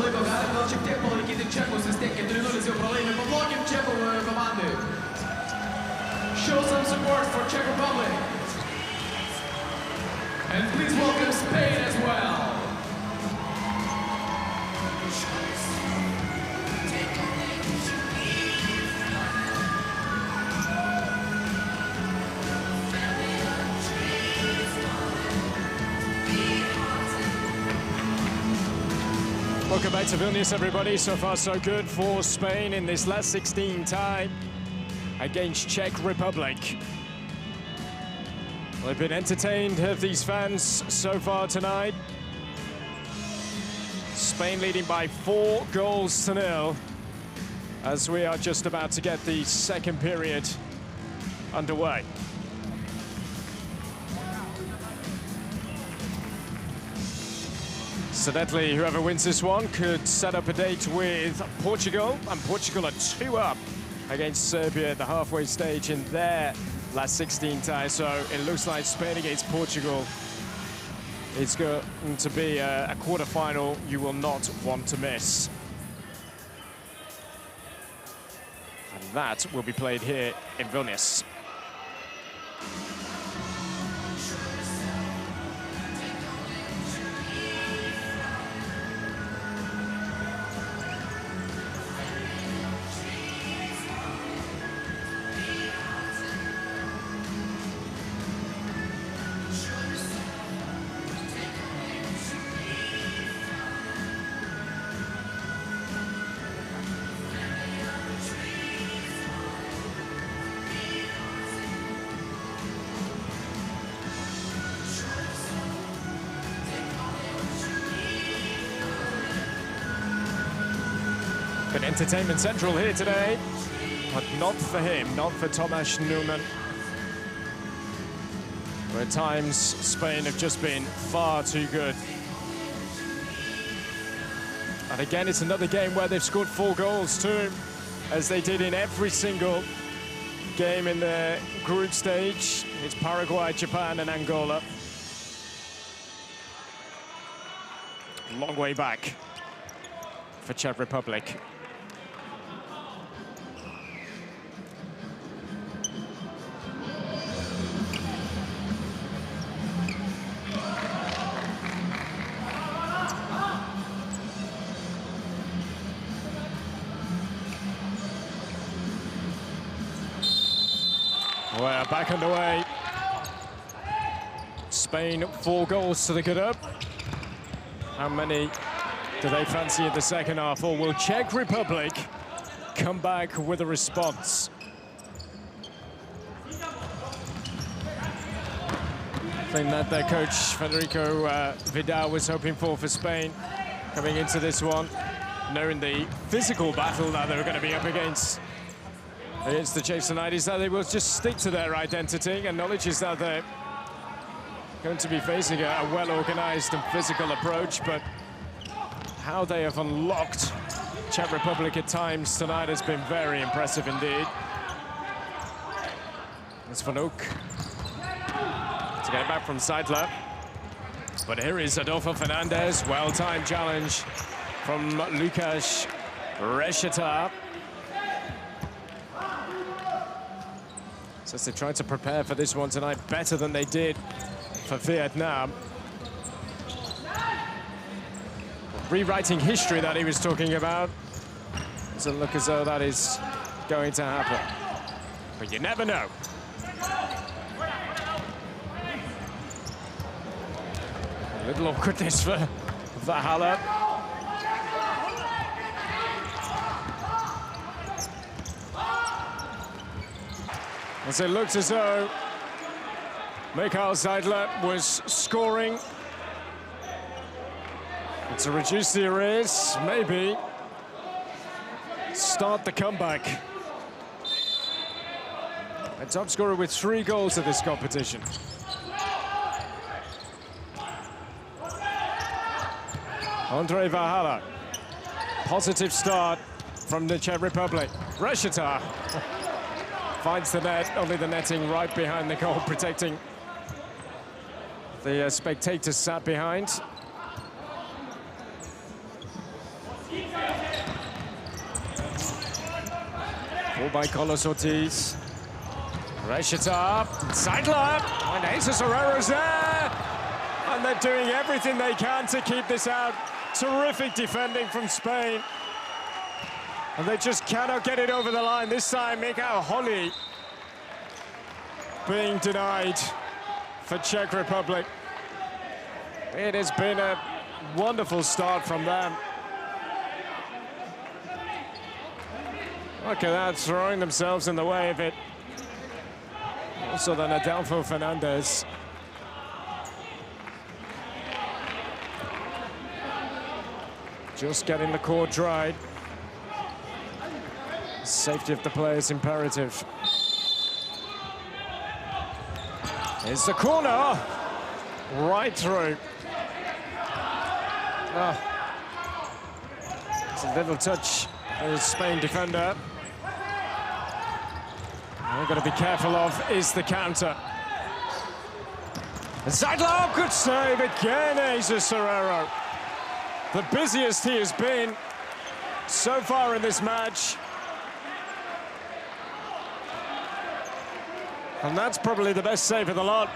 laiko galim gal šiek tiek palaikyti čekus, vis tiek 4-0 jau pralaimi. Paplokim čekų komandai. Show some support for Czech Republic. And please welcome Spain as well. Welcome back to Vilnius, everybody. So far, so good for Spain in this last 16 tie against Czech Republic. Well, they've been entertained, have these fans so far tonight. Spain leading by 4 goals to 0 as we are just about to get the second period underway. Sadly, whoever wins this one could set up a date with Portugal, and Portugal are 2 up against Serbia at the halfway stage in their last 16 tie. So it looks like Spain against Portugal is going to be a quarter-final you will not want to miss. And that will be played here in Vilnius. Been entertainment central here today, but not for him, not for Tomáš Newman. Where at times Spain have just been far too good. And again, it's another game where they've scored 4 goals too, as they did in every single game in the group stage. It's Paraguay, Japan and Angola. Long way back for Czech Republic. We're back underway. Spain 4 goals to the good up. How many do they fancy in the second half, or will Czech Republic come back with a response? Thing that their coach Federico Vidal was hoping for Spain coming into this one, knowing the physical battle that they were going to be up against the Czechs tonight, is that they will just stick to their identity, and knowledge is that they're going to be facing a well-organized and physical approach, but how they have unlocked Czech Republic at times tonight has been very impressive indeed. It's Fanuk to get back from Seidler. But here is Adolfo Fernandez, well-timed challenge from Lukáš Rešeta. So they're trying to prepare for this one tonight better than they did for Vietnam. Rewriting history that he was talking about. Doesn't look as though that is going to happen. But you never know. A little awkwardness for Valhalla. As it looks as though Mikael Seidler was scoring. And to reduce the arrears, maybe start the comeback. A top scorer with 3 goals at this competition. Ondrej Valhalla. Positive start from the Czech Republic. Rešeta finds the net, only the netting right behind the goal, protecting the spectators sat behind. Ball by Carlos Ortiz. Reshita, Seidler, and Jesus Herrera's there. And they're doing everything they can to keep this out. Terrific defending from Spain. And they just cannot get it over the line. This time, Michal Holly being denied for Czech Republic. It has been a wonderful start from them. Look at that, throwing themselves in the way of it. Also then Adolfo Fernandez. Just getting the court dried. Safety of the player is imperative. Here's the corner. Right through. Oh. It's a little touch for the Spain defender. We've got to be careful of is the counter. Seidler, good save again, Jesus Herrera. The busiest he has been so far in this match. And that's probably the best save of the lot.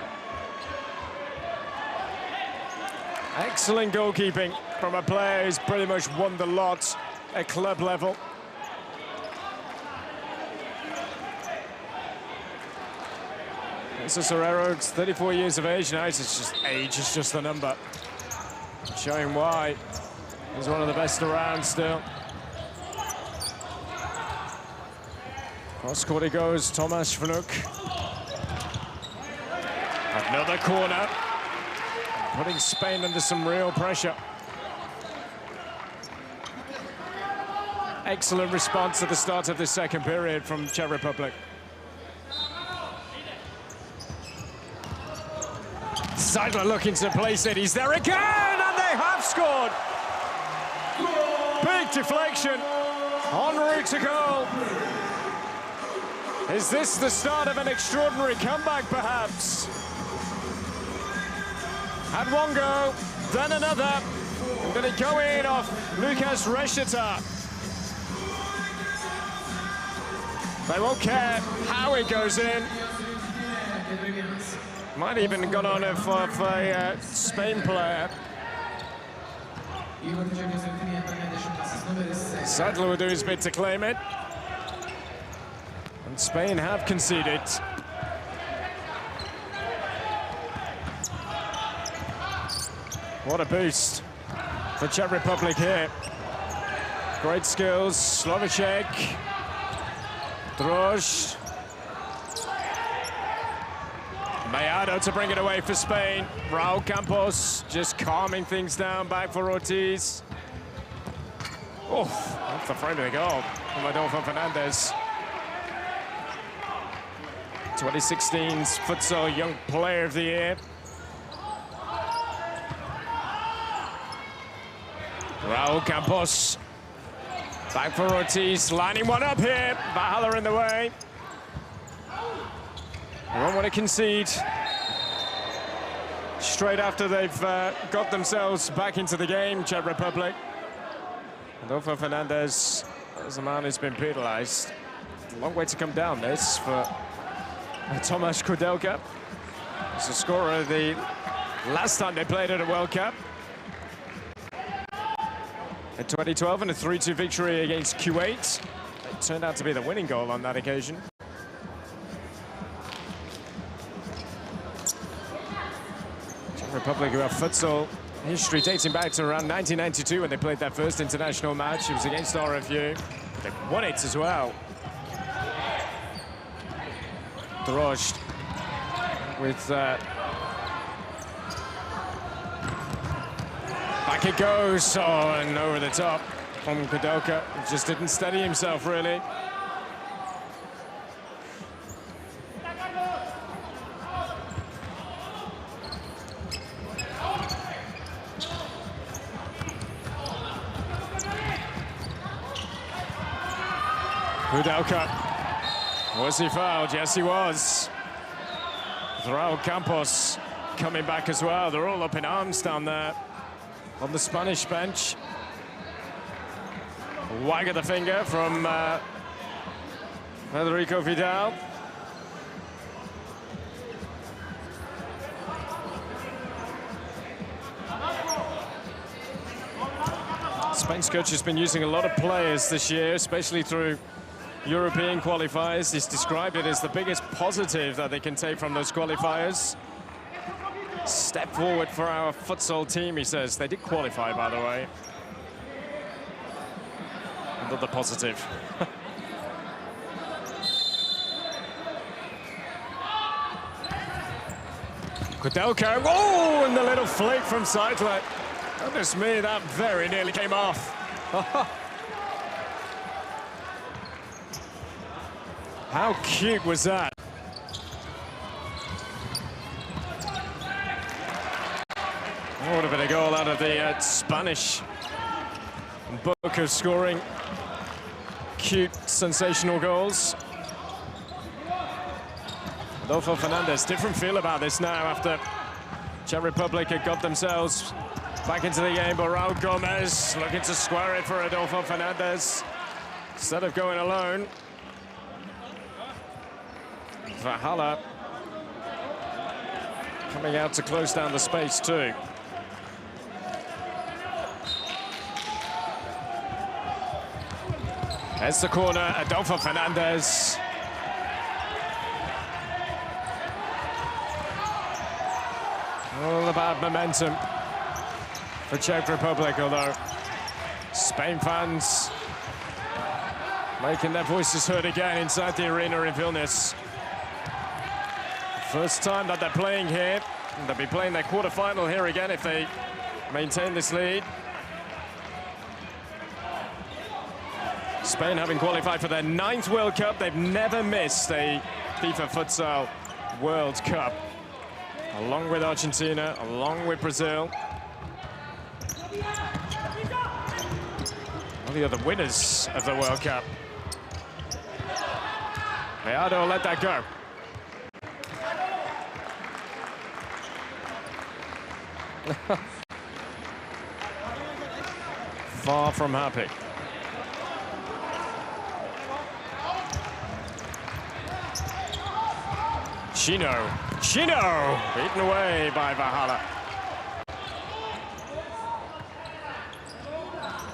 Excellent goalkeeping from a player who's pretty much won the lot at club level. Jesus Herrera, 34 years of age now. It's just age is just a number. Showing why he's one of the best around still. Cross court he goes, Tomáš Vnuk. Another corner, putting Spain under some real pressure. Excellent response at the start of the second period from Czech Republic. Seidler looking to place it, he's there again, and they have scored! Big deflection, en route to goal. Is this the start of an extraordinary comeback, perhaps? Had one go, then another. I'm going to go in off Lukas Reshita. They won't care how it goes in. Might even gone on of a Spain player. Sadler will do his bit to claim it. And Spain have conceded. What a boost for Czech Republic here. Great skills, Slovacek, Drož. Mayado to bring it away for Spain. Raúl Campos just calming things down back for Ortiz. Oh, off the front of the goal from Adolfo Fernandez. 2016's Futsal Young Player of the Year. Raúl Campos. Back for Ortiz, lining one up here. Valhalla in the way. They won't want to concede straight after they've got themselves back into the game, Czech Republic. Adolfo Fernandez is a man who's been penalised. A long way to come down this for Tomáš Kudelka. He's the scorer the last time they played at a World Cup. In 2012 in a 3-2 victory against Kuwait. It turned out to be the winning goal on that occasion. Czech Republic, who have futsal history dating back to around 1992 when they played their first international match. It was against RFU. They won it as well. Drož with back it goes. Oh, and over the top from Kudelka. He just didn't steady himself really. Kudelka. Was he fouled? Yes, he was. Raúl Campos coming back as well. They're all up in arms down there on the Spanish bench. wag of the finger from Federico Vidal. Spain's coach has been using a lot of players this year, especially through European qualifiers. He's described it as the biggest positive that they can take from those qualifiers. Step forward for our futsal team, he says. They did qualify, by the way. Another positive. Kudelka, oh, and the little flick from Seidler. Goodness me, that very nearly came off. How cute was that? Oh, would have been a goal out of the Spanish book of scoring cute, sensational goals. Adolfo Fernandez, different feel about this now after Czech Republic had got themselves back into the game, but Raul Gomez looking to square it for Adolfo Fernandez instead of going alone. Vahala coming out to close down the space too. There's the corner, Adolfo Fernandez. All about momentum for Czech Republic, although Spain fans making their voices heard again inside the arena in Vilnius. First time that they're playing here. They'll be playing their quarter-final here again if they maintain this lead. Spain having qualified for their 9th World Cup. They've never missed a FIFA Futsal World Cup. Along with Argentina, along with Brazil. All the other winners of the World Cup. Meado let that go. Far from happy. Chino, beaten away by Vahala.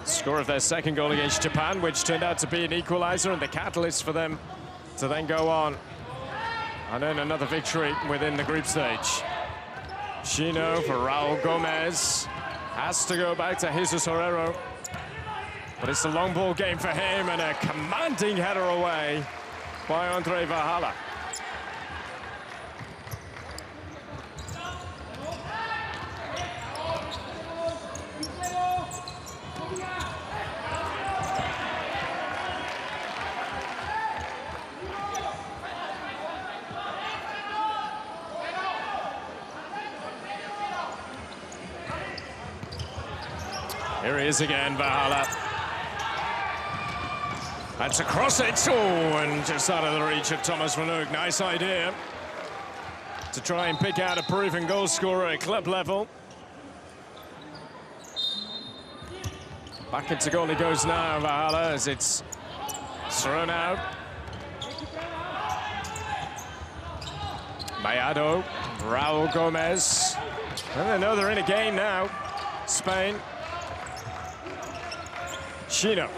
Score of their second goal against Japan, which turned out to be an equalizer and the catalyst for them to then go on and earn another victory within the group stage. Chino for Raul Gomez. Has to go back to Jesus Herrero. But it's a long ball game for him and a commanding header away by Andre Vahala. Here he is again, Vahala. And to cross it, oh, and just out of the reach of Thomas Van Hoek. Nice idea to try and pick out a proven goal scorer at club level. Back into goal he goes now, Vahala, as it's thrown out. Mayado, Raul Gomez. And they know they're in a game now, Spain. Chino.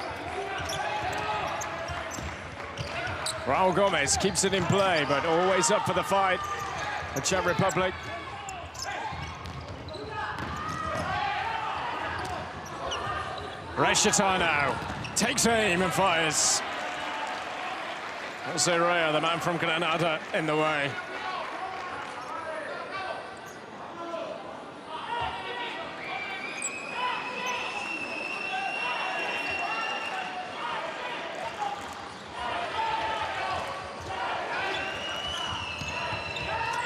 Raul Gomez keeps it in play, but always up for the fight. The Czech Republic. Reshetar now takes aim and fires. Jose Rea, the man from Granada, in the way.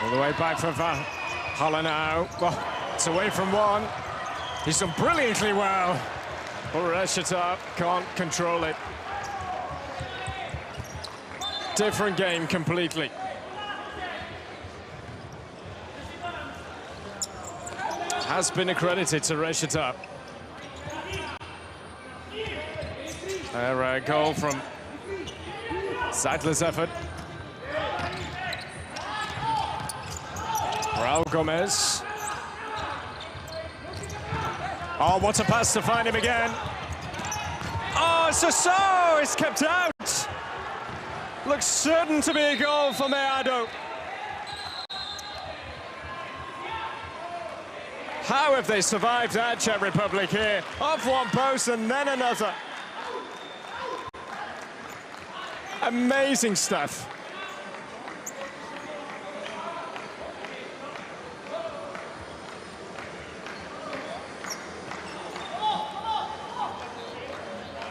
All the way back for Vahala now. Well, it's away from one. He's done brilliantly well. But Reshetar can't control it. Different game completely. Has been accredited to Reshetar. A goal from Zeitler's effort. Raul Gomez. Oh, what a pass to find him again. Oh, so it's kept out. Looks certain to be a goal for Meado. How have they survived that, Czech Republic here? Off one post and then another. Amazing stuff.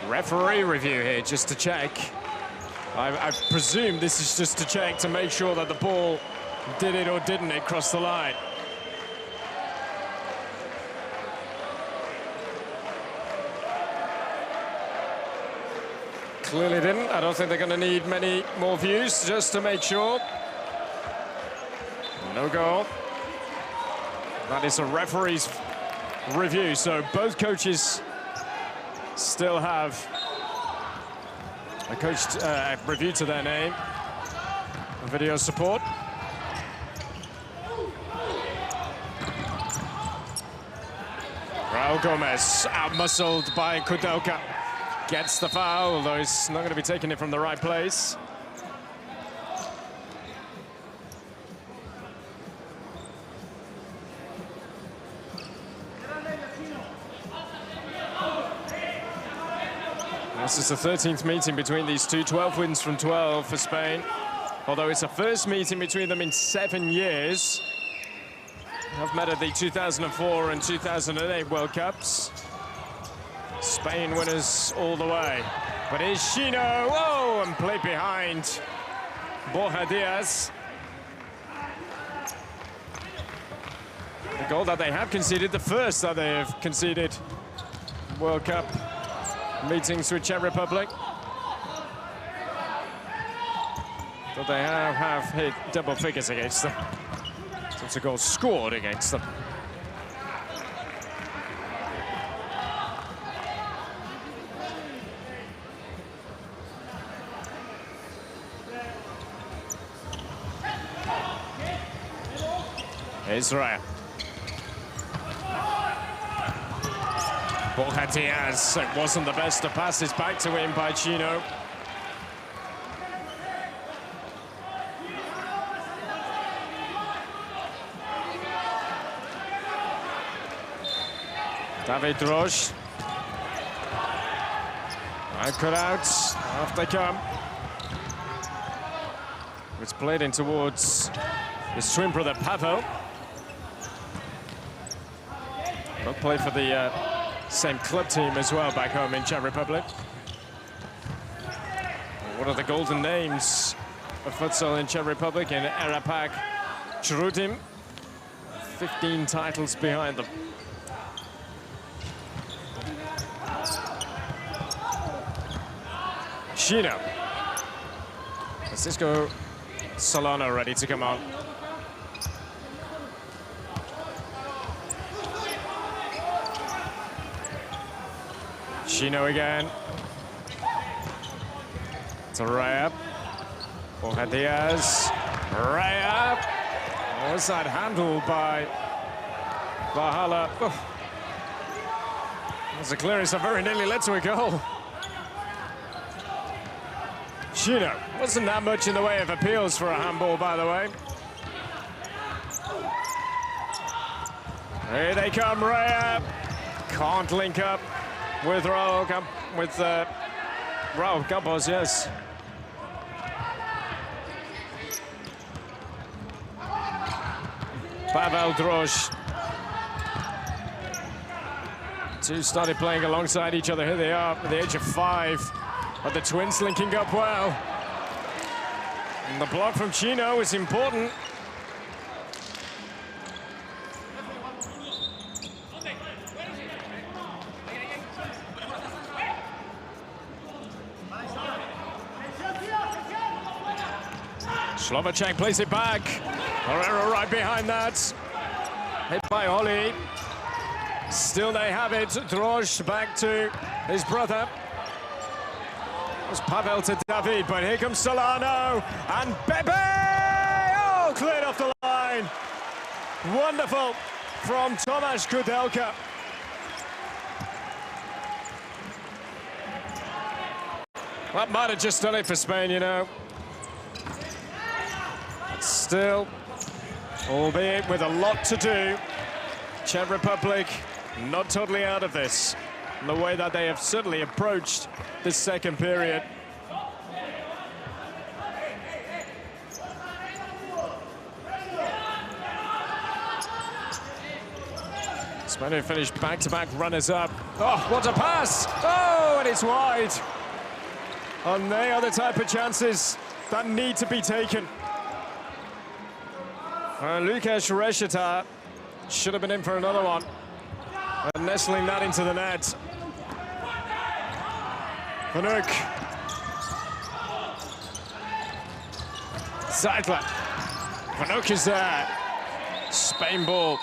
Referee review here, just to check. I presume this is just to check to make sure that the ball did it or didn't it cross the line. Clearly didn't. I don't think they're going to need many more views just to make sure. No goal. That is a referee's review, so both coaches still have a coach review to their name. Video support. Raul Gomez out-muscled by Kudelka. Gets the foul, although he's not going to be taking it from the right place. This is the 13th meeting between these two, 12 wins from 12 for Spain. Although it's the first meeting between them in 7 years. Have met at the 2004 and 2008 World Cups. Spain winners all the way. But here's Chino, oh, and played behind Borja Diaz. The goal that they have conceded, the first that they have conceded World Cup meetings with Czech Republic. But they have hit double figures against them. Since a goal scored against them. Israel. Borja Diaz, it wasn't the best of passes back to him by Chino. David Drož. Cut out, off they come. It's played in towards his twin brother Pavel. Both play for the same club team as well back home in Czech Republic. One of the golden names of futsal in Czech Republic in Erapak Chrudim. 15 titles behind them. Chino. Francisco Solano ready to come on. Chino again. To Raya. Borja Diaz. Raya. Was that handled by Valhalla? Oh. There's a clearance that very nearly led to a goal. Chino. Wasn't that much in the way of appeals for a handball, by the way. Here they come, Raya. Can't link up with Raul Campos, yes. Pavel Drož. Two started playing alongside each other. Here they are at the age of 5. But the twins linking up well. And the block from Chino is important. Slovacek plays it back. Herrera right behind that. Hit by Oli. Still they have it. Drož back to his brother. was Pavel to David, but here comes Solano and Bebe! Oh, cleared off the line. Wonderful from Tomasz Kudelka. That might have just done it for Spain, you know. But still, albeit with a lot to do, Czech Republic not totally out of this. In the way that they have certainly approached this second period. Spain have finished back-to-back runners-up. Oh, what a pass! Oh, and it's wide. And they are the type of chances that need to be taken. Lukasz Rešeta should have been in for another one. And nestling that into the net. Vanuk. Zeidler. Vanuk is there. Spain ball.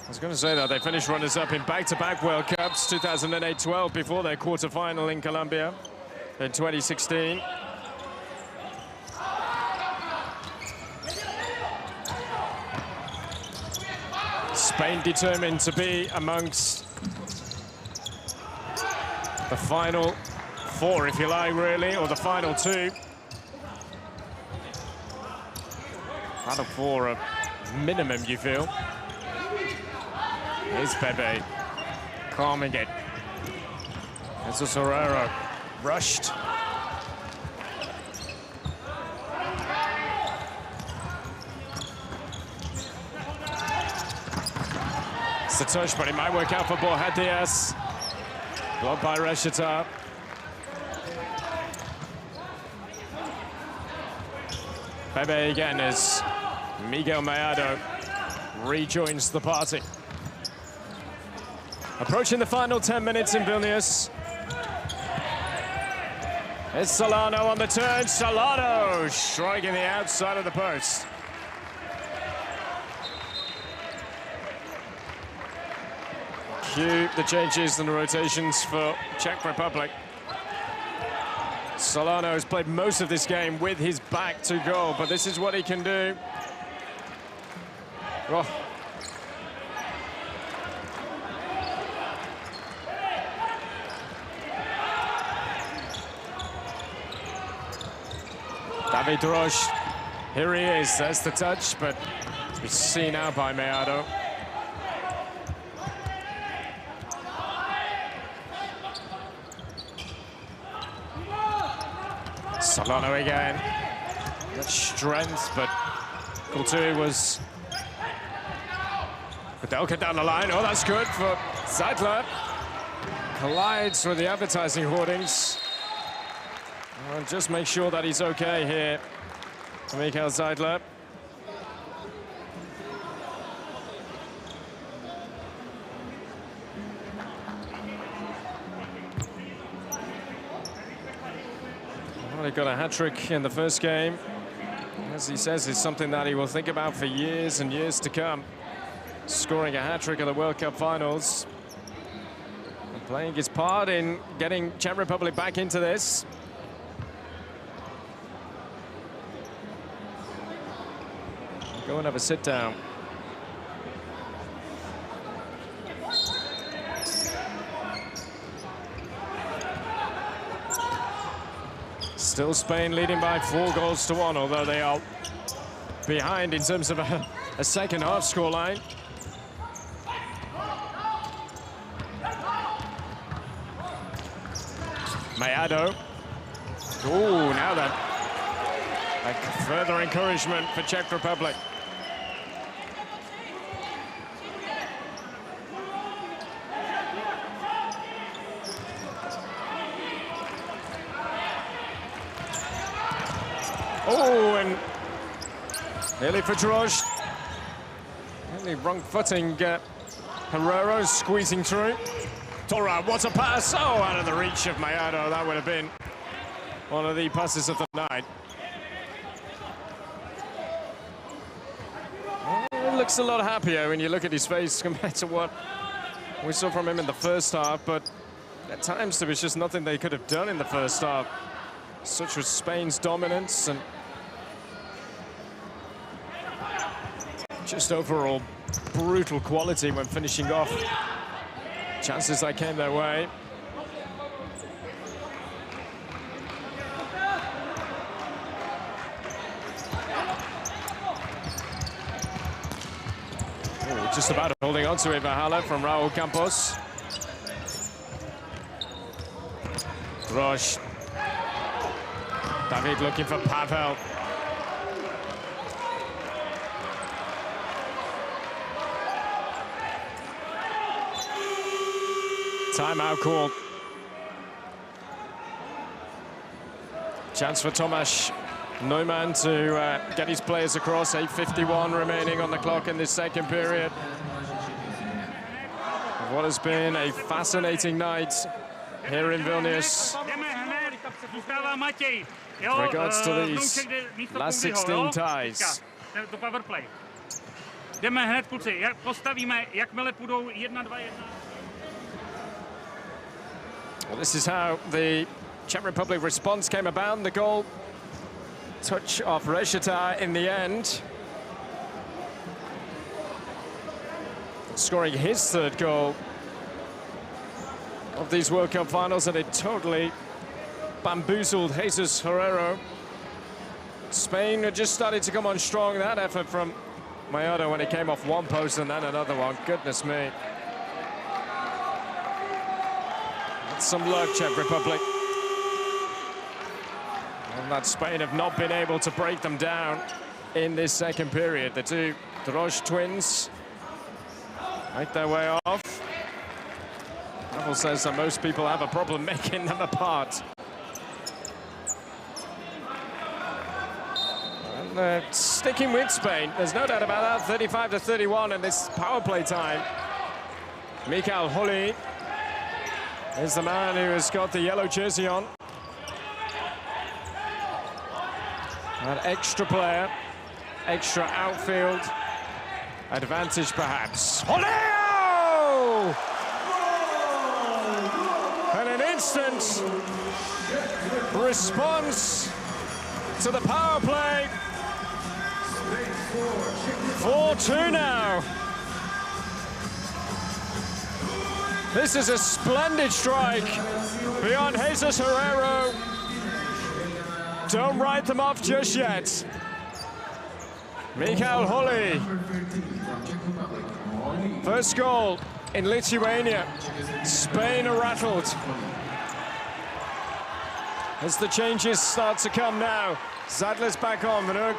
I was going to say that they finished runners-up in back-to-back World Cups, 2008-12 before their quarter-final in Colombia in 2016. Spain determined to be amongst the final four, if you like, really, or the final two. Out of four, a minimum, you feel. Here's Bebe, calming it. Jesus Herrera, rushed. It's a touch, but it might work out for Borja Diaz. Blocked by Rešeta. Bebe again as Miguel Mellado rejoins the party. Approaching the final 10 minutes in Vilnius. It's Solano on the turn. Solano striking the outside of the post. Cue the changes and the rotations for Czech Republic. Solano has played most of this game with his back to goal, but this is what he can do. Oh. David Roche, here he is, there's the touch, but it's seen out by Mellado. Solano again, that strength, but Kulturi was Kudelka down the line. Oh, that's good for Zeidler. Collides with the advertising hoardings. And just make sure that he's okay here for Mikael Zeidler. Well, he got a hat-trick in the first game. As he says, it's something that he will think about for years and years to come. Scoring a hat-trick in the World Cup finals. And playing his part in getting Czech Republic back into this. Go and have a sit down. Still Spain leading by 4-1, although they are behind in terms of a second half scoreline. Mellado. Oh, now that further encouragement for Czech Republic. Oh, and nearly for Droz. Nearly wrong footing. Herrera squeezing through. Tora, what a pass! Oh, out of the reach of Mellado. That would have been one of the passes of the night. He looks a lot happier when you look at his face compared to what we saw from him in the first half, but At times, there was just nothing they could have done in the first half. Such was Spain's dominance and just overall brutal quality when finishing off chances that came their way. Oh, just about holding on to it, Valhalla from Raúl Campos. Roche. David looking for Pavel. Timeout called. Chance for Tomáš Neumann to get his players across. 8:51 remaining on the clock in this second period. What has been a fascinating night here in Vilnius. In regards to these last 16 ties. Jdeme hned, kluci, jak postavíme, jakmile půjdou 1-2-1. Well, this is how the Czech Republic response came about. The goal touch of Rešeta in the end. Scoring his third goal of these World Cup finals, and it totally bamboozled Jesus Herrero. Spain had just started to come on strong. That effort from Mayoda when he came off one post and then another one. Goodness me. That's some luck, Czech Republic. And that Spain have not been able to break them down in this second period. The two Drož twins make their way off. Neville says that most people have a problem making them apart. And sticking with Spain, there's no doubt about that. 35-31 in this power play time. Michael Holly is the man who has got the yellow jersey on. An extra player, extra outfield advantage perhaps. Holly! And an instant response to the power play. 4-2 now. This is a splendid strike beyond Jesus Herrero. Don't write them off just yet. Michael Holly. First goal in Lithuania. Spain are rattled. As the changes start to come now. Zadler's back on, Vnuk.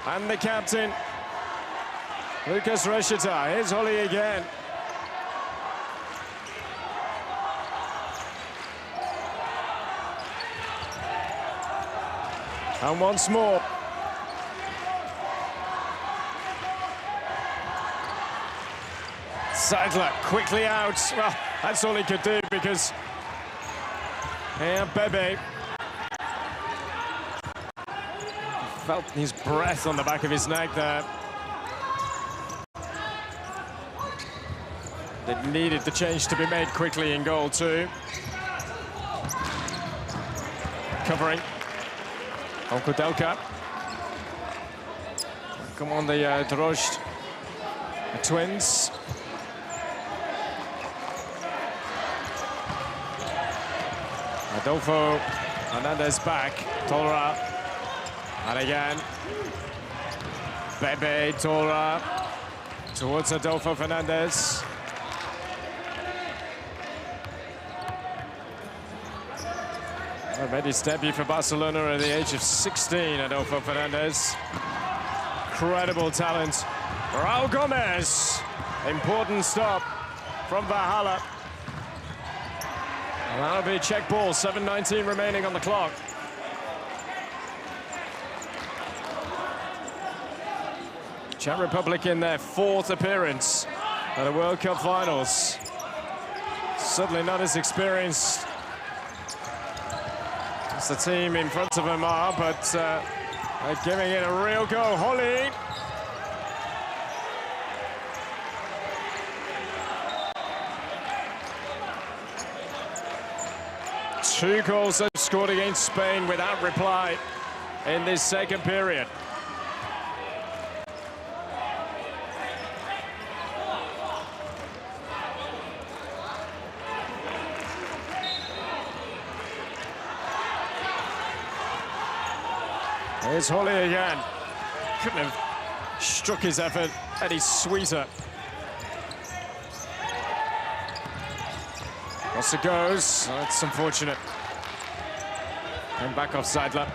And the captain, Lukas Rešeta. Here's Holly again. And once more. Zadler quickly out. Well, that's all he could do because here Bebe felt his breath on the back of his neck there. They needed the change to be made quickly in goal too. Covering. Onkudelka. Come on, the Drož twins. Adolfo Hernandez back. Torra. And again. Bebe, Torra. Towards Adolfo Fernandez. Made his debut for Barcelona at the age of 16, Adolfo Fernandez. Incredible talent. Raúl Gomez. Important stop from Valhalla. And that'll be Czech ball, 7:19 remaining on the clock. Czech Republic in their fourth appearance at the World Cup finals. Certainly not as experienced as the team in front of them are, but they're giving it a real go. Holly. 2 goals they've scored against Spain without reply in this second period. Here's Holly again. Couldn't have struck his effort any sweeter. Costa goes. That's unfortunate. And back off Seidler.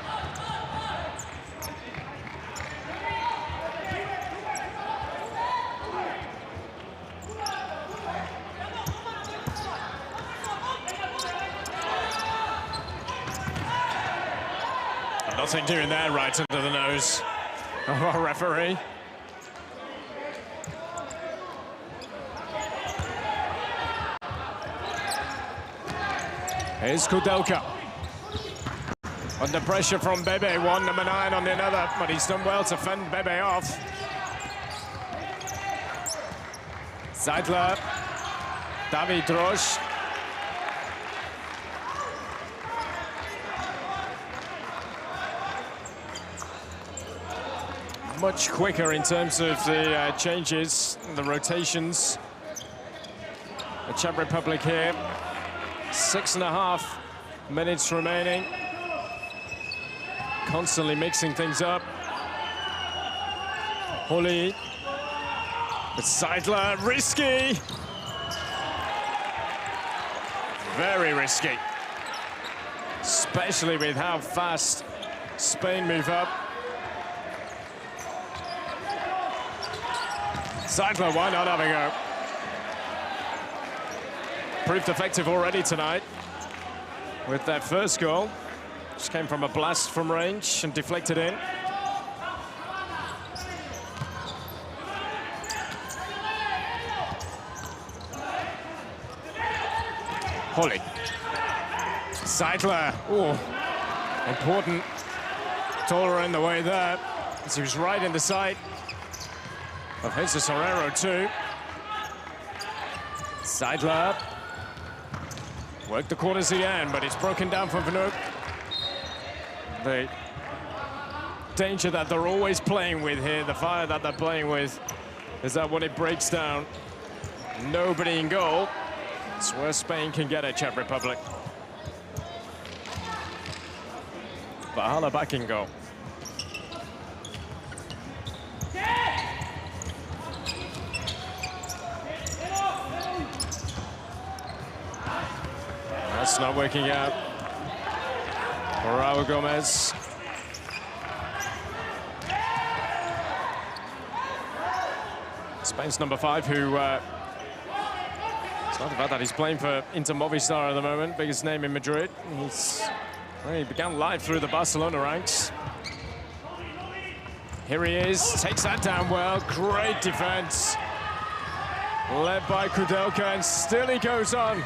Nothing doing there, right under the nose of our referee. Here's Kudelka. Under pressure from Bebe, one, number 9 on the another, but he's done well to fend Bebe off. Seidler, David Drosch. Much quicker in terms of the changes, the rotations. The Czech Republic here. 6.5 minutes remaining. Constantly mixing things up. Holly. But Seidler, risky. Very risky. Especially with how fast Spain move up. Seidler, why not have a go? Proved effective already tonight with that first goal. Just came from a blast from range and deflected in. Holly. Seidler. Oh, important. Taller in the way there, as he was right in the sight of Jesus Herrero too. Seidler. Worked the corners again, but it's broken down for Vanook. The danger that they're always playing with here, the fire that they're playing with, is that when it breaks down, nobody in goal. It's where Spain can get at Czech Republic. Vahala back in goal. That's not working out for Raul Gomez. Spain's number 5, who it's not about that he's playing for Inter Movistar at the moment, biggest name in Madrid. He began live through the Barcelona ranks. Here he is, takes that down well, great defense. Led by Kudelka, and still he goes on.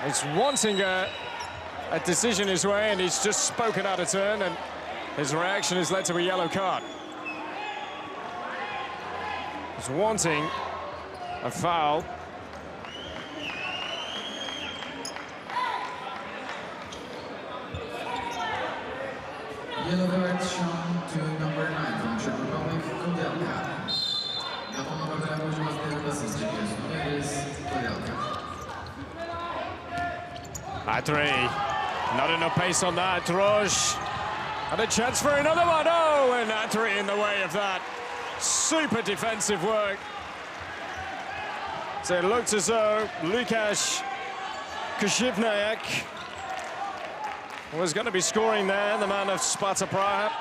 He's wanting a decision his way, and he's just spoken out of turn, and his reaction has led to a yellow card. He's wanting a foul. Yellow card shown to number 9 from Czech Republic, Kudelka. Na pomoc używa asysty Kudelka. Atri, not enough pace on that. Drosch, and a chance for another one. Oh, and Atri in the way of that. Super defensive work. So it looked as though Lukáš Košivňák was going to be scoring there, the man of Sparta Praha.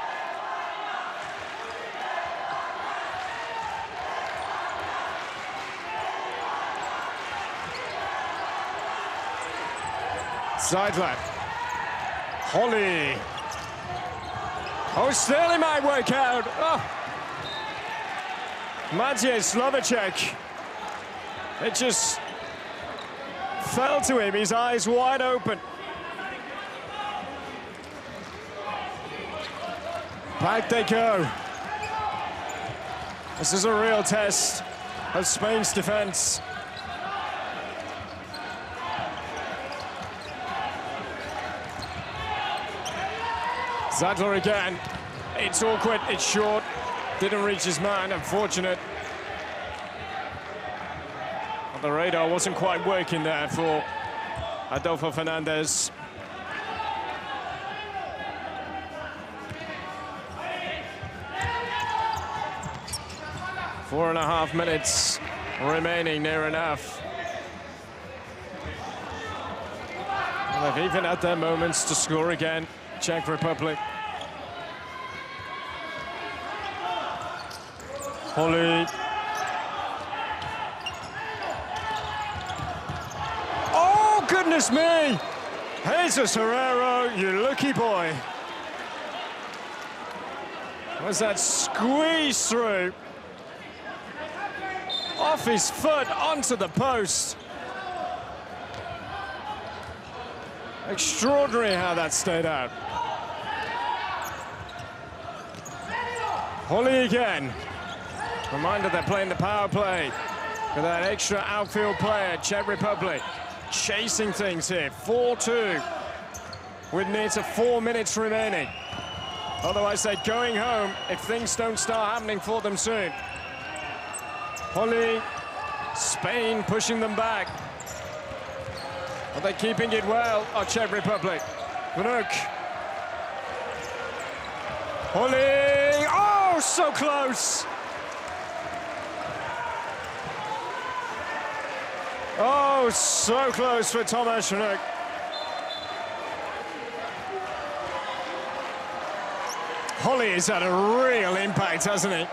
Seidler. Holly. Oh, still he might work out. Oh. Maciej Slavacek. It just fell to him, his eyes wide open. Back they go. This is a real test of Spain's defense. Zeidler again. It's awkward, it's short. Didn't reach his man, unfortunate. The radar wasn't quite working there for Adolfo Fernandez. Four and a half minutes remaining, near enough. Well, they've even had their moments to score again, Czech Republic. Holly. Oh, goodness me! Jesus Herrero, you lucky boy. Was that squeeze through? Off his foot onto the post. Extraordinary how that stayed out. Holly again. Reminder they're playing the power play with that extra outfield player, Czech Republic. Chasing things here, 4-2, with near to 4 minutes remaining. Otherwise, they're going home if things don't start happening for them soon. Holly, Spain pushing them back. Are they keeping it well? Oh, Czech Republic. Vnuk. Holly, oh, so close. Oh, so close for Tomáš Vnuk. Holly has had a real impact, hasn't he?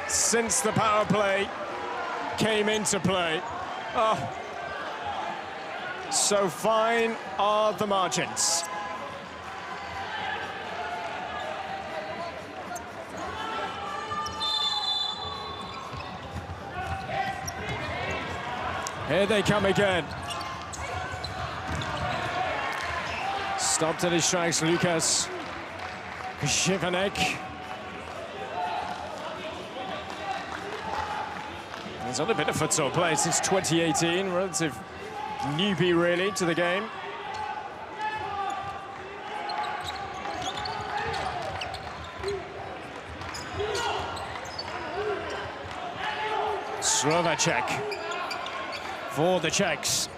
Since the power play came into play. Oh, so fine are the margins. Here they come again. Stopped at his strikes, Lukas Šivanek. He's on a bit of futsal play since 2018, relative newbie really to the game. Slovacek for the Czechs.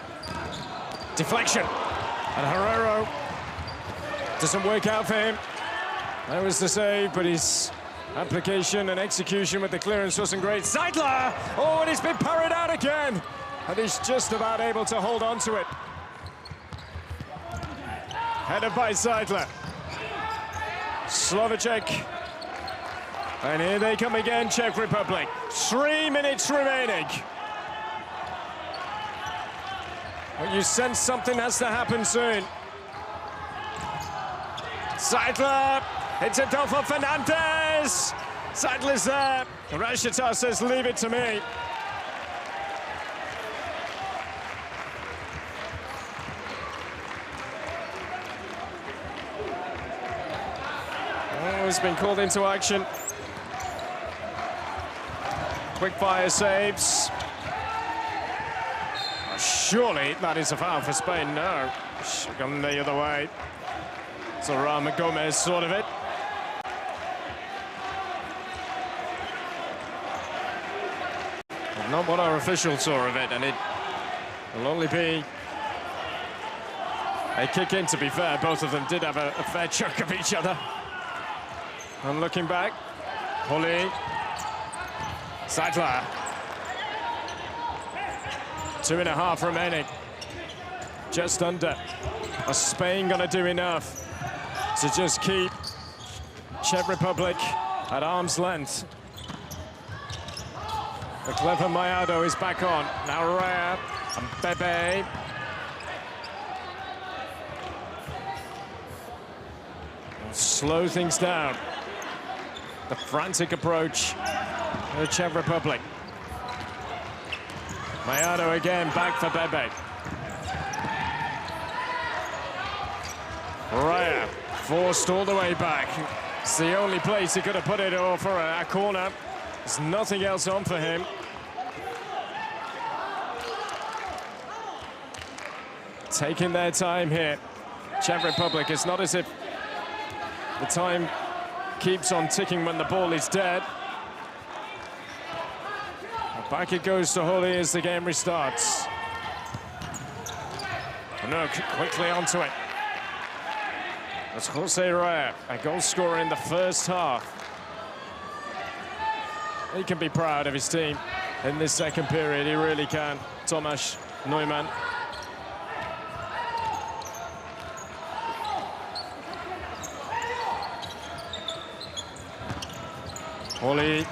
Deflection. And Herrero doesn't work out for him. That was the save, but his application and execution with the clearance wasn't great. Zeidler! Oh, and he's been parried out again. And he's just about able to hold on to it. Headed by Zeidler. Slovacek. And here they come again, Czech Republic. 3 minutes remaining. Well, you sense something has to happen soon. Zeidler, it's Adolfo Fernandez. Zeidler's there. Rashitar says, leave it to me. Oh, he's been called into action. Quick fire saves. Oh, surely that is a foul for Spain. No, should have gone the other way. So Rama Gomez sort of it. Not what our officials saw of it, and it will only be a kick in, to be fair. Both of them did have a fair chunk of each other. And looking back, Holly, Zeidler. 2.5 remaining. Just under. Are Spain gonna do enough to just keep Czech Republic at arm's length? The clever Mayado is back on. Now Raya and Bebe. Slow things down. The frantic approach of the Czech Republic. Mayado again, back for Bebe. Raya forced all the way back. It's the only place he could have put it, or for a corner. There's nothing else on for him. Taking their time here. Czech Republic, it's not as if The time keeps on ticking when the ball is dead. Back it goes to Holy as the game restarts. No, quickly onto it. That's Jose Rea, a goal scorer in the first half. He can be proud of his team in this second period. He really can. Tomáš Neumann. Holy.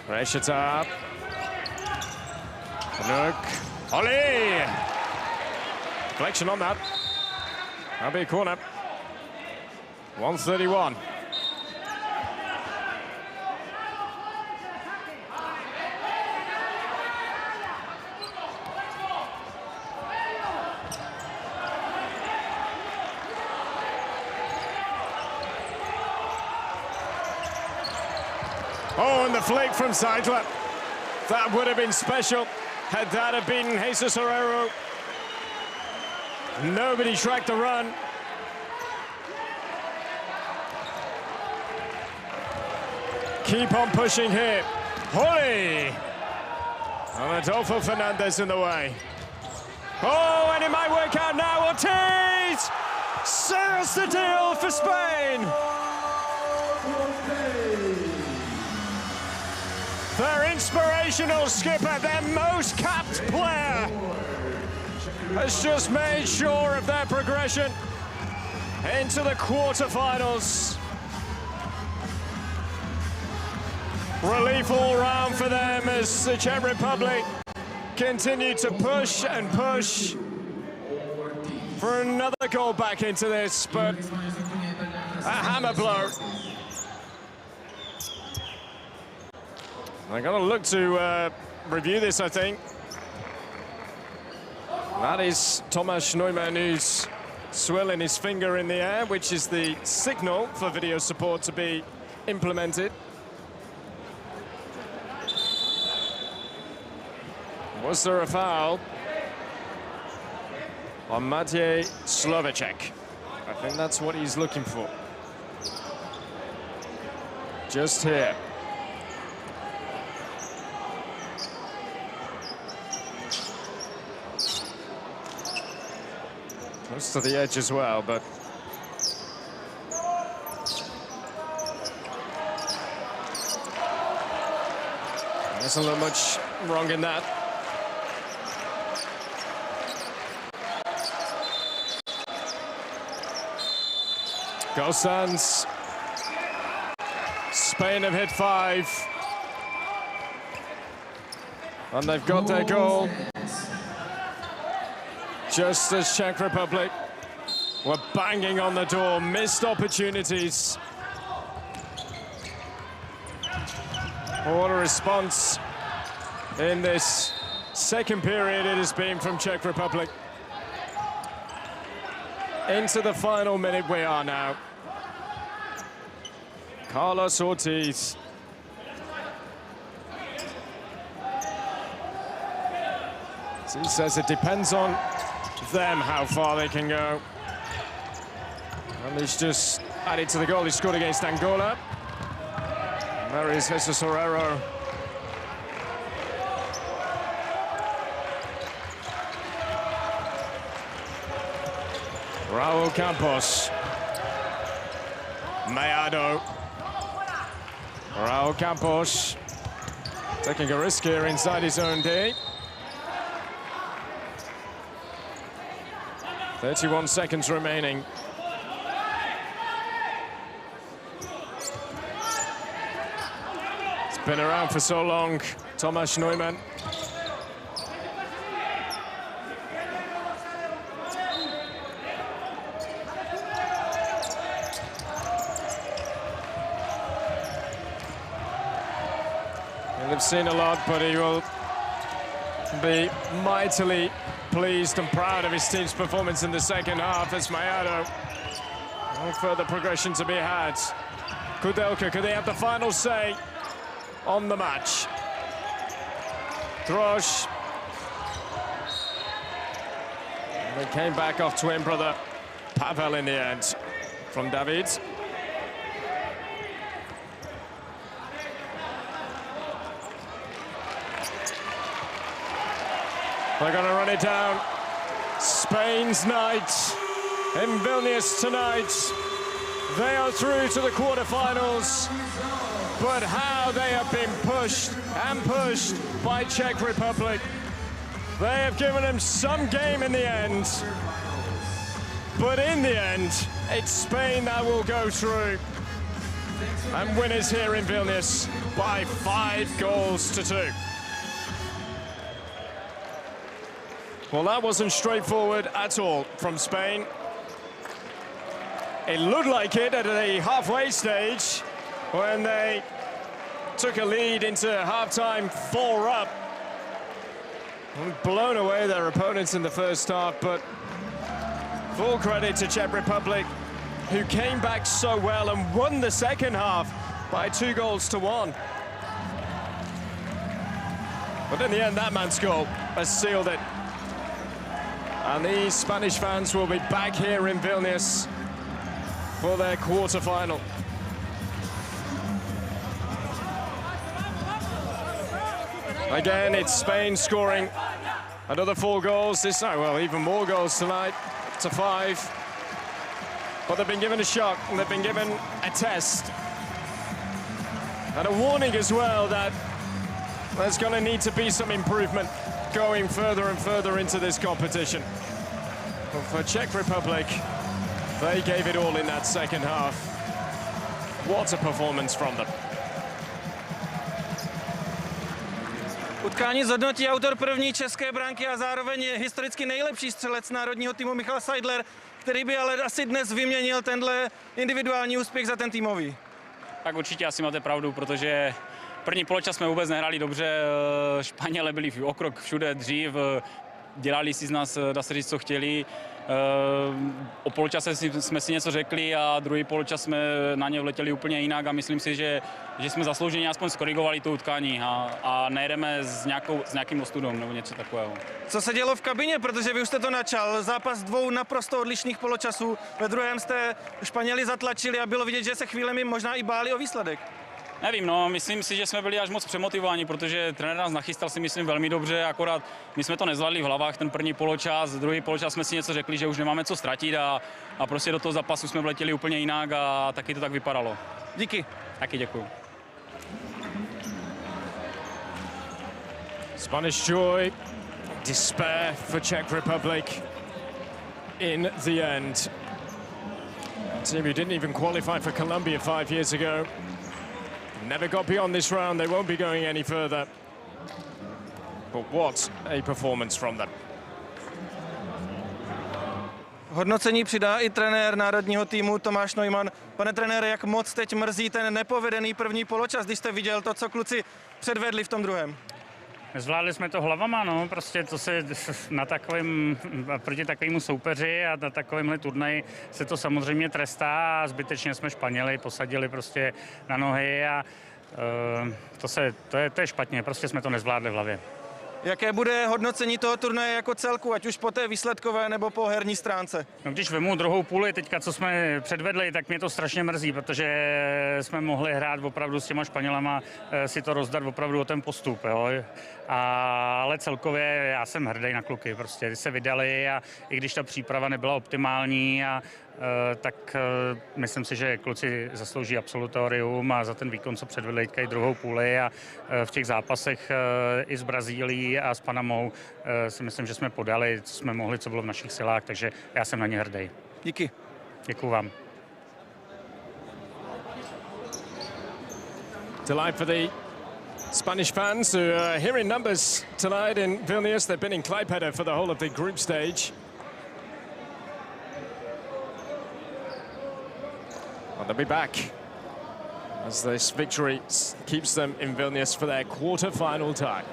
Pressure up. Look. Holy! Deflection on that. That'll be a corner. 1:31. Oh, and the flick from Seidler. That would have been special had that have been Jesus Herrero. Nobody tracked the run. Keep on pushing here. Holy! And Adolfo Fernandez in the way. Oh, and it might work out now. Ortiz seals the deal for Spain. Their inspirational skipper, their most capped player, has just made sure of their progression into the quarterfinals. Relief all round for them as the Czech Republic continue to push and push for another goal back into this, but a hammer blow. They're going to look to review this, I think. That is Tomáš Neumann, who's swirling his finger in the air, which is the signal for video support to be implemented. Was there a foul on Matěj Slovacek? I think that's what he's looking for. Just here. Close to the edge as well, but doesn't look much wrong in that. Goal stands. Spain have hit 5. And they've got their goal. Just as Czech Republic were banging on the door, missed opportunities. What a response in this second period it has been from Czech Republic. Into the final minute we are now. Carlos Ortiz. As he says, it depends on them how far they can go. And he's just added to the goal he scored against Angola. And there is Jesus Herrero. Raúl Campos. Mayado. Raúl Campos taking a risk here inside his own D. 31 seconds remaining. It's been around for so long, Tomáš Neumann. He'll have seen a lot, but he will be mightily pleased and proud of his team's performance in the second half as Mayado. No further progression to be had. Kudelka, could he have the final say on the match? Drož. And it came back off twin brother Pavel in the end from David. They're going to run it down. Spain's night in Vilnius tonight. They are through to the quarterfinals. But how they have been pushed and pushed by Czech Republic. They have given them some game in the end. But in the end, it's Spain that will go through. And winners here in Vilnius by 5-2. Well, that wasn't straightforward at all from Spain. It looked like it at the halfway stage when they took a lead into half-time 4-up. Blown away their opponents in the first half, but full credit to Czech Republic, who came back so well and won the second half by 2-1. But in the end, that man's goal has sealed it. And these Spanish fans will be back here in Vilnius for their quarter-final. Again, it's Spain scoring another 4 goals this night. Well, even more goals tonight, to 5. But they've been given a shock, and they've been given a test. And a warning as well that there's going to need to be some improvement going further and further into this competition. But for Czech Republic, they gave it all in that second half. What a performance from them. Utkání zhodnotí autor první české branky a zároveň historicky nejlepší střelec národního týmu Michal Seidler, který by ale asi dnes vyměnil tenhle individuální úspěch za ten týmový. Tak určitě asi máte pravdu, protože první poločas jsme vůbec nehráli dobře, Španělé byli o krok všude dřív, dělali si z nás, dá se říct, co chtěli. O poločase jsme si něco řekli a druhý poločas jsme na ně vletěli úplně jinak a myslím si, že jsme zaslouženě aspoň skorigovali to utkání a nejedeme s nějakým ostudem nebo něco takového. Co se dělo v kabině, protože vy už jste to načal, zápas 2 naprosto odlišných poločasů, ve druhém jste Španěli zatlačili a bylo vidět, že se chvílemi možná i báli o výsledek. Nevím, no, myslím si, že jsme byli až moc přemotivováni, protože trenér nás nachystal, si myslím, velmi dobře, akorát my jsme to nezvládli v hlavách ten první poločas, druhý poločas jsme si něco řekli, že už nemáme co ztratit a prostě do toho zápasu jsme vletěli úplně jinak a taky to tak vypadalo. Díky. Taky děkuju. Spanish joy, despair for Czech Republic in the end. A team who didn't even qualify for Colombia 5 years ago. Never got beyond this round, they won't be going any further. But what a performance from them. Hodnocení přidá i trenér národního týmu Tomáš Neumann. Pane trenére, jak moc teď mrzí ten nepovedený první poločas, když jste viděl to, co kluci předvedli v tom druhém? Zvládli jsme to hlavama, no, prostě to se proti takovému soupeři a na takovémhle turnaji se to samozřejmě trestá a zbytečně jsme Španěli posadili prostě na nohy a to je špatně, prostě jsme to nezvládli v hlavě. Jaké bude hodnocení toho turnaje jako celku, ať už po té výsledkové nebo po herní stránce? No, když vemu druhou půli teďka, co jsme předvedli, tak mě to strašně mrzí, protože jsme mohli hrát opravdu s těma Španělama, si to rozdat opravdu o ten postup. Jo? Ale celkově já jsem hrdý na kluky, prostě se vydali a i když ta příprava nebyla optimální, tak myslím si, že kluci zaslouží absolutorium a za ten výkon, co předvedli teďka i druhou půli a v těch zápasech i s Brazílií a s Panamou si myslím, že jsme podali, co jsme mohli, co bylo v našich silách, takže já jsem na ně hrdý. Díky. Děkuju vám. Delight for the Spanish fans who are here in numbers tonight in Vilnius. They've been in Klaipėda for the whole of the group stage. Well, they'll be back as this victory keeps them in Vilnius for their quarter-final tie.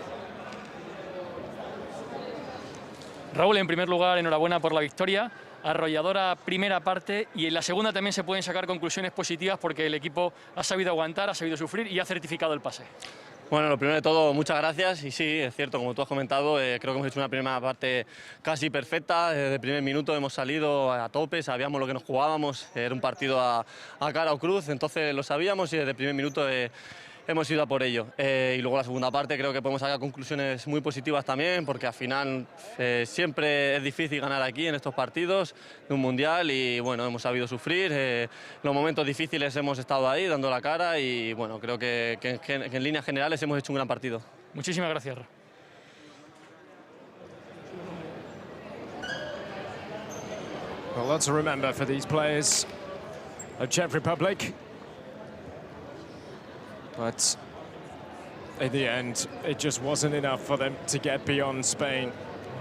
Raúl, en primer lugar, enhorabuena por la victoria. Arrolladora primera parte y en la segunda también se pueden sacar conclusiones positivas porque el equipo ha sabido aguantar, ha sabido sufrir y ha certificado el pase. Bueno, lo primero de todo, muchas gracias y sí, es cierto, como tú has comentado, creo que hemos hecho una primera parte casi perfecta. Desde el primer minuto hemos salido a tope, sabíamos lo que nos jugábamos, era un partido a cara o cruz, entonces lo sabíamos y desde el primer minuto hemos ido a por ello. Y luego la segunda parte creo que podemos sacar conclusiones muy positivas también, porque al final siempre es difícil ganar aquí en estos partidos de un mundial y bueno, hemos sabido sufrir. Los momentos difíciles hemos estado ahí dando la cara y bueno, creo que en líneas generales hemos hecho un gran partido. Muchísimas gracias. Well, lots to remember for these players of Czech Republic. But in the end, it just wasn't enough for them to get beyond Spain,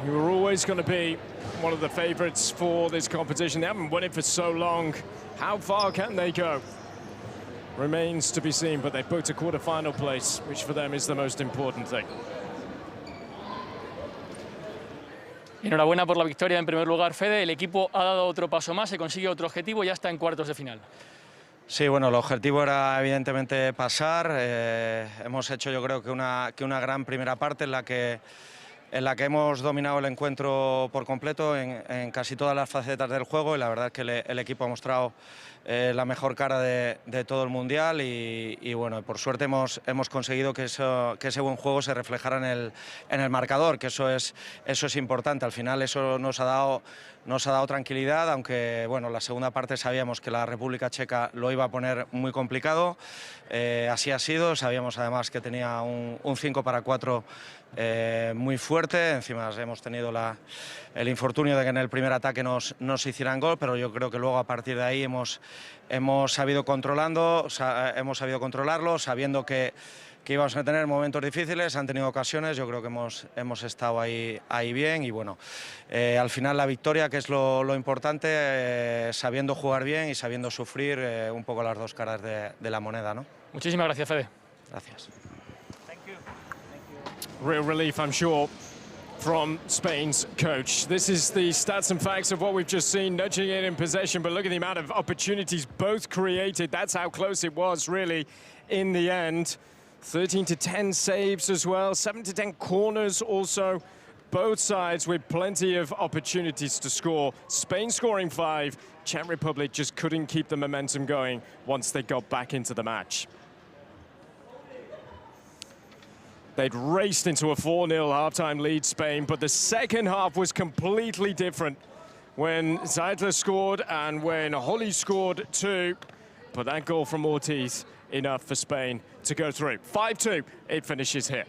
who were always going to be one of the favourites for this competition. They haven't won it for so long. How far can they go? Remains to be seen, but they've booked a quarter-final place, which for them is the most important thing. Enhorabuena por la victoria en primer lugar, Fede. El equipo ha dado otro paso más, se consigue otro objetivo y ya está en cuartos de final. Sí, bueno, el objetivo era evidentemente pasar. Hemos hecho yo creo que una gran primera parte en la que hemos dominado el encuentro por completo en casi todas las facetas del juego y la verdad es que el equipo ha mostrado la mejor cara de todo el Mundial y bueno, por suerte hemos conseguido que ese buen juego se reflejara en el marcador, que eso es importante. Al final eso nos ha dado tranquilidad, aunque bueno, la segunda parte sabíamos que la República Checa lo iba a poner muy complicado. Así ha sido, sabíamos además que tenía un 5-4 muy fuerte, encima hemos tenido el infortunio de que en el primer ataque nos hicieran gol, pero yo creo que luego a partir de ahí hemos sabido controlarlo, sabiendo que íbamos a tener momentos difíciles, han tenido ocasiones, yo creo que hemos estado ahí bien y bueno, al final la victoria, que es lo importante, sabiendo jugar bien y sabiendo sufrir un poco las dos caras de la moneda, ¿no? Muchísimas gracias, Fede. Gracias. Real relief, I'm sure, from Spain's coach. This is the stats and facts of what we've just seen, nudging it in possession, but look at the amount of opportunities both created. That's how close it was, really, in the end. 13-10 saves as well, 7-10 corners also. Both sides with plenty of opportunities to score. Spain scoring 5, Czech Republic just couldn't keep the momentum going once they got back into the match. They'd raced into a 4-0 halftime lead, Spain, but the second half was completely different when Zeidler scored and when Holly scored 2. But that goal from Ortiz, enough for Spain to go through. 5-2, it finishes here.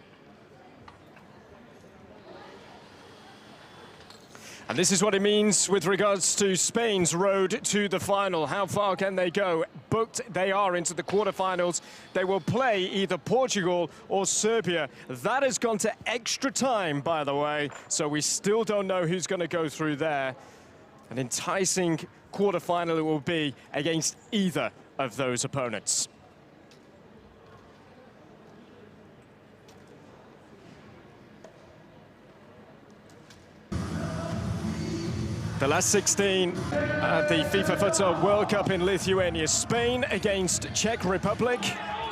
And this is what it means with regards to Spain's road to the final. How far can they go? Booked they are into the quarterfinals. They will play either Portugal or Serbia. That has gone to extra time, by the way, so we still don't know who's going to go through there. An enticing quarterfinal it will be against either of those opponents. The last 16 at the FIFA Futsal World Cup in Lithuania. Spain against Czech Republic.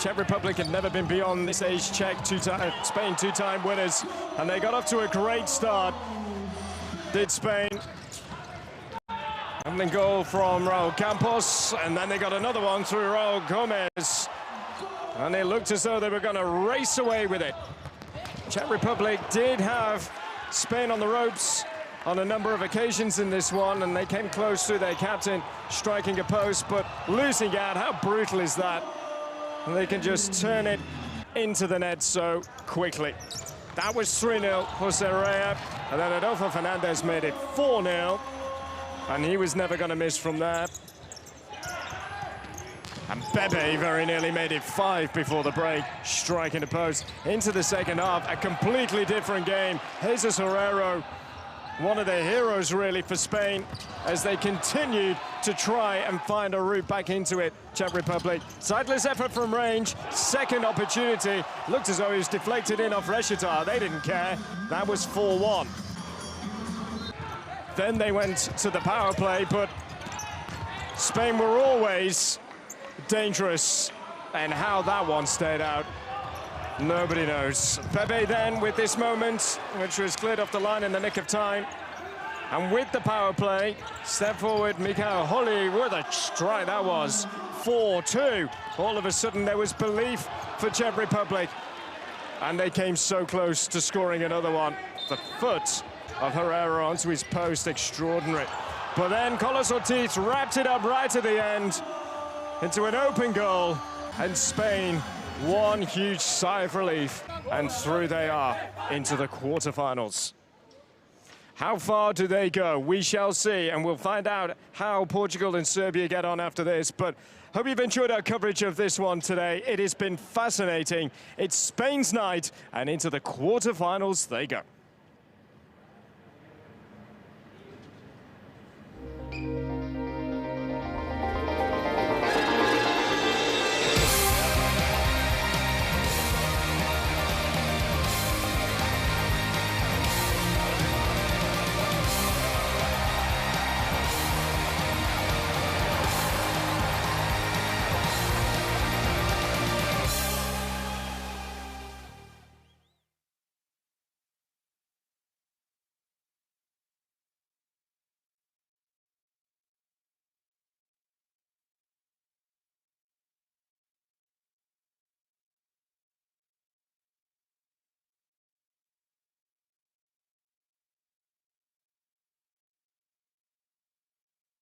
Czech Republic had never been beyond this age. Spain two-time winners, and they got off to a great start. Did Spain. Opening goal from Raul Campos, and then they got another one through Raul Gomez. And it looked as though they were going to race away with it. Czech Republic did have Spain on the ropes on a number of occasions in this one, and they came close through their captain striking a post, but losing out. How brutal is that? And they can just turn it into the net so quickly. That was 3-0 for Serrea, and then Adolfo Fernandez made it 4-0, and he was never going to miss from there. And Bebe very nearly made it 5 before the break, striking a post. Into the second half, a completely different game. Jesus Herrero, one of the heroes really for Spain as they continued to try and find a route back into it. Czech Republic. Zeidler's effort from range, second opportunity. Looked as though he was deflected in off Reshitar. They didn't care. That was 4-1. Then they went to the power play, but Spain were always dangerous, and how that one stayed out. Nobody knows. Pepe then with this moment, which was cleared off the line in the nick of time. And with the power play, step forward, Mikhail Holly, what a strike that was. 4-2. All of a sudden there was belief for Czech Republic. And they came so close to scoring another one. The foot of Herrera onto his post, extraordinary. But then Carlos Ortiz wrapped it up right at the end into an open goal. And Spain, one huge sigh of relief. And through they are into the quarterfinals. How far do they go? We shall see, and we'll find out how Portugal and Serbia get on after this. But hope you've enjoyed our coverage of this one today. It has been fascinating. It's Spain's night, and into the quarterfinals they go.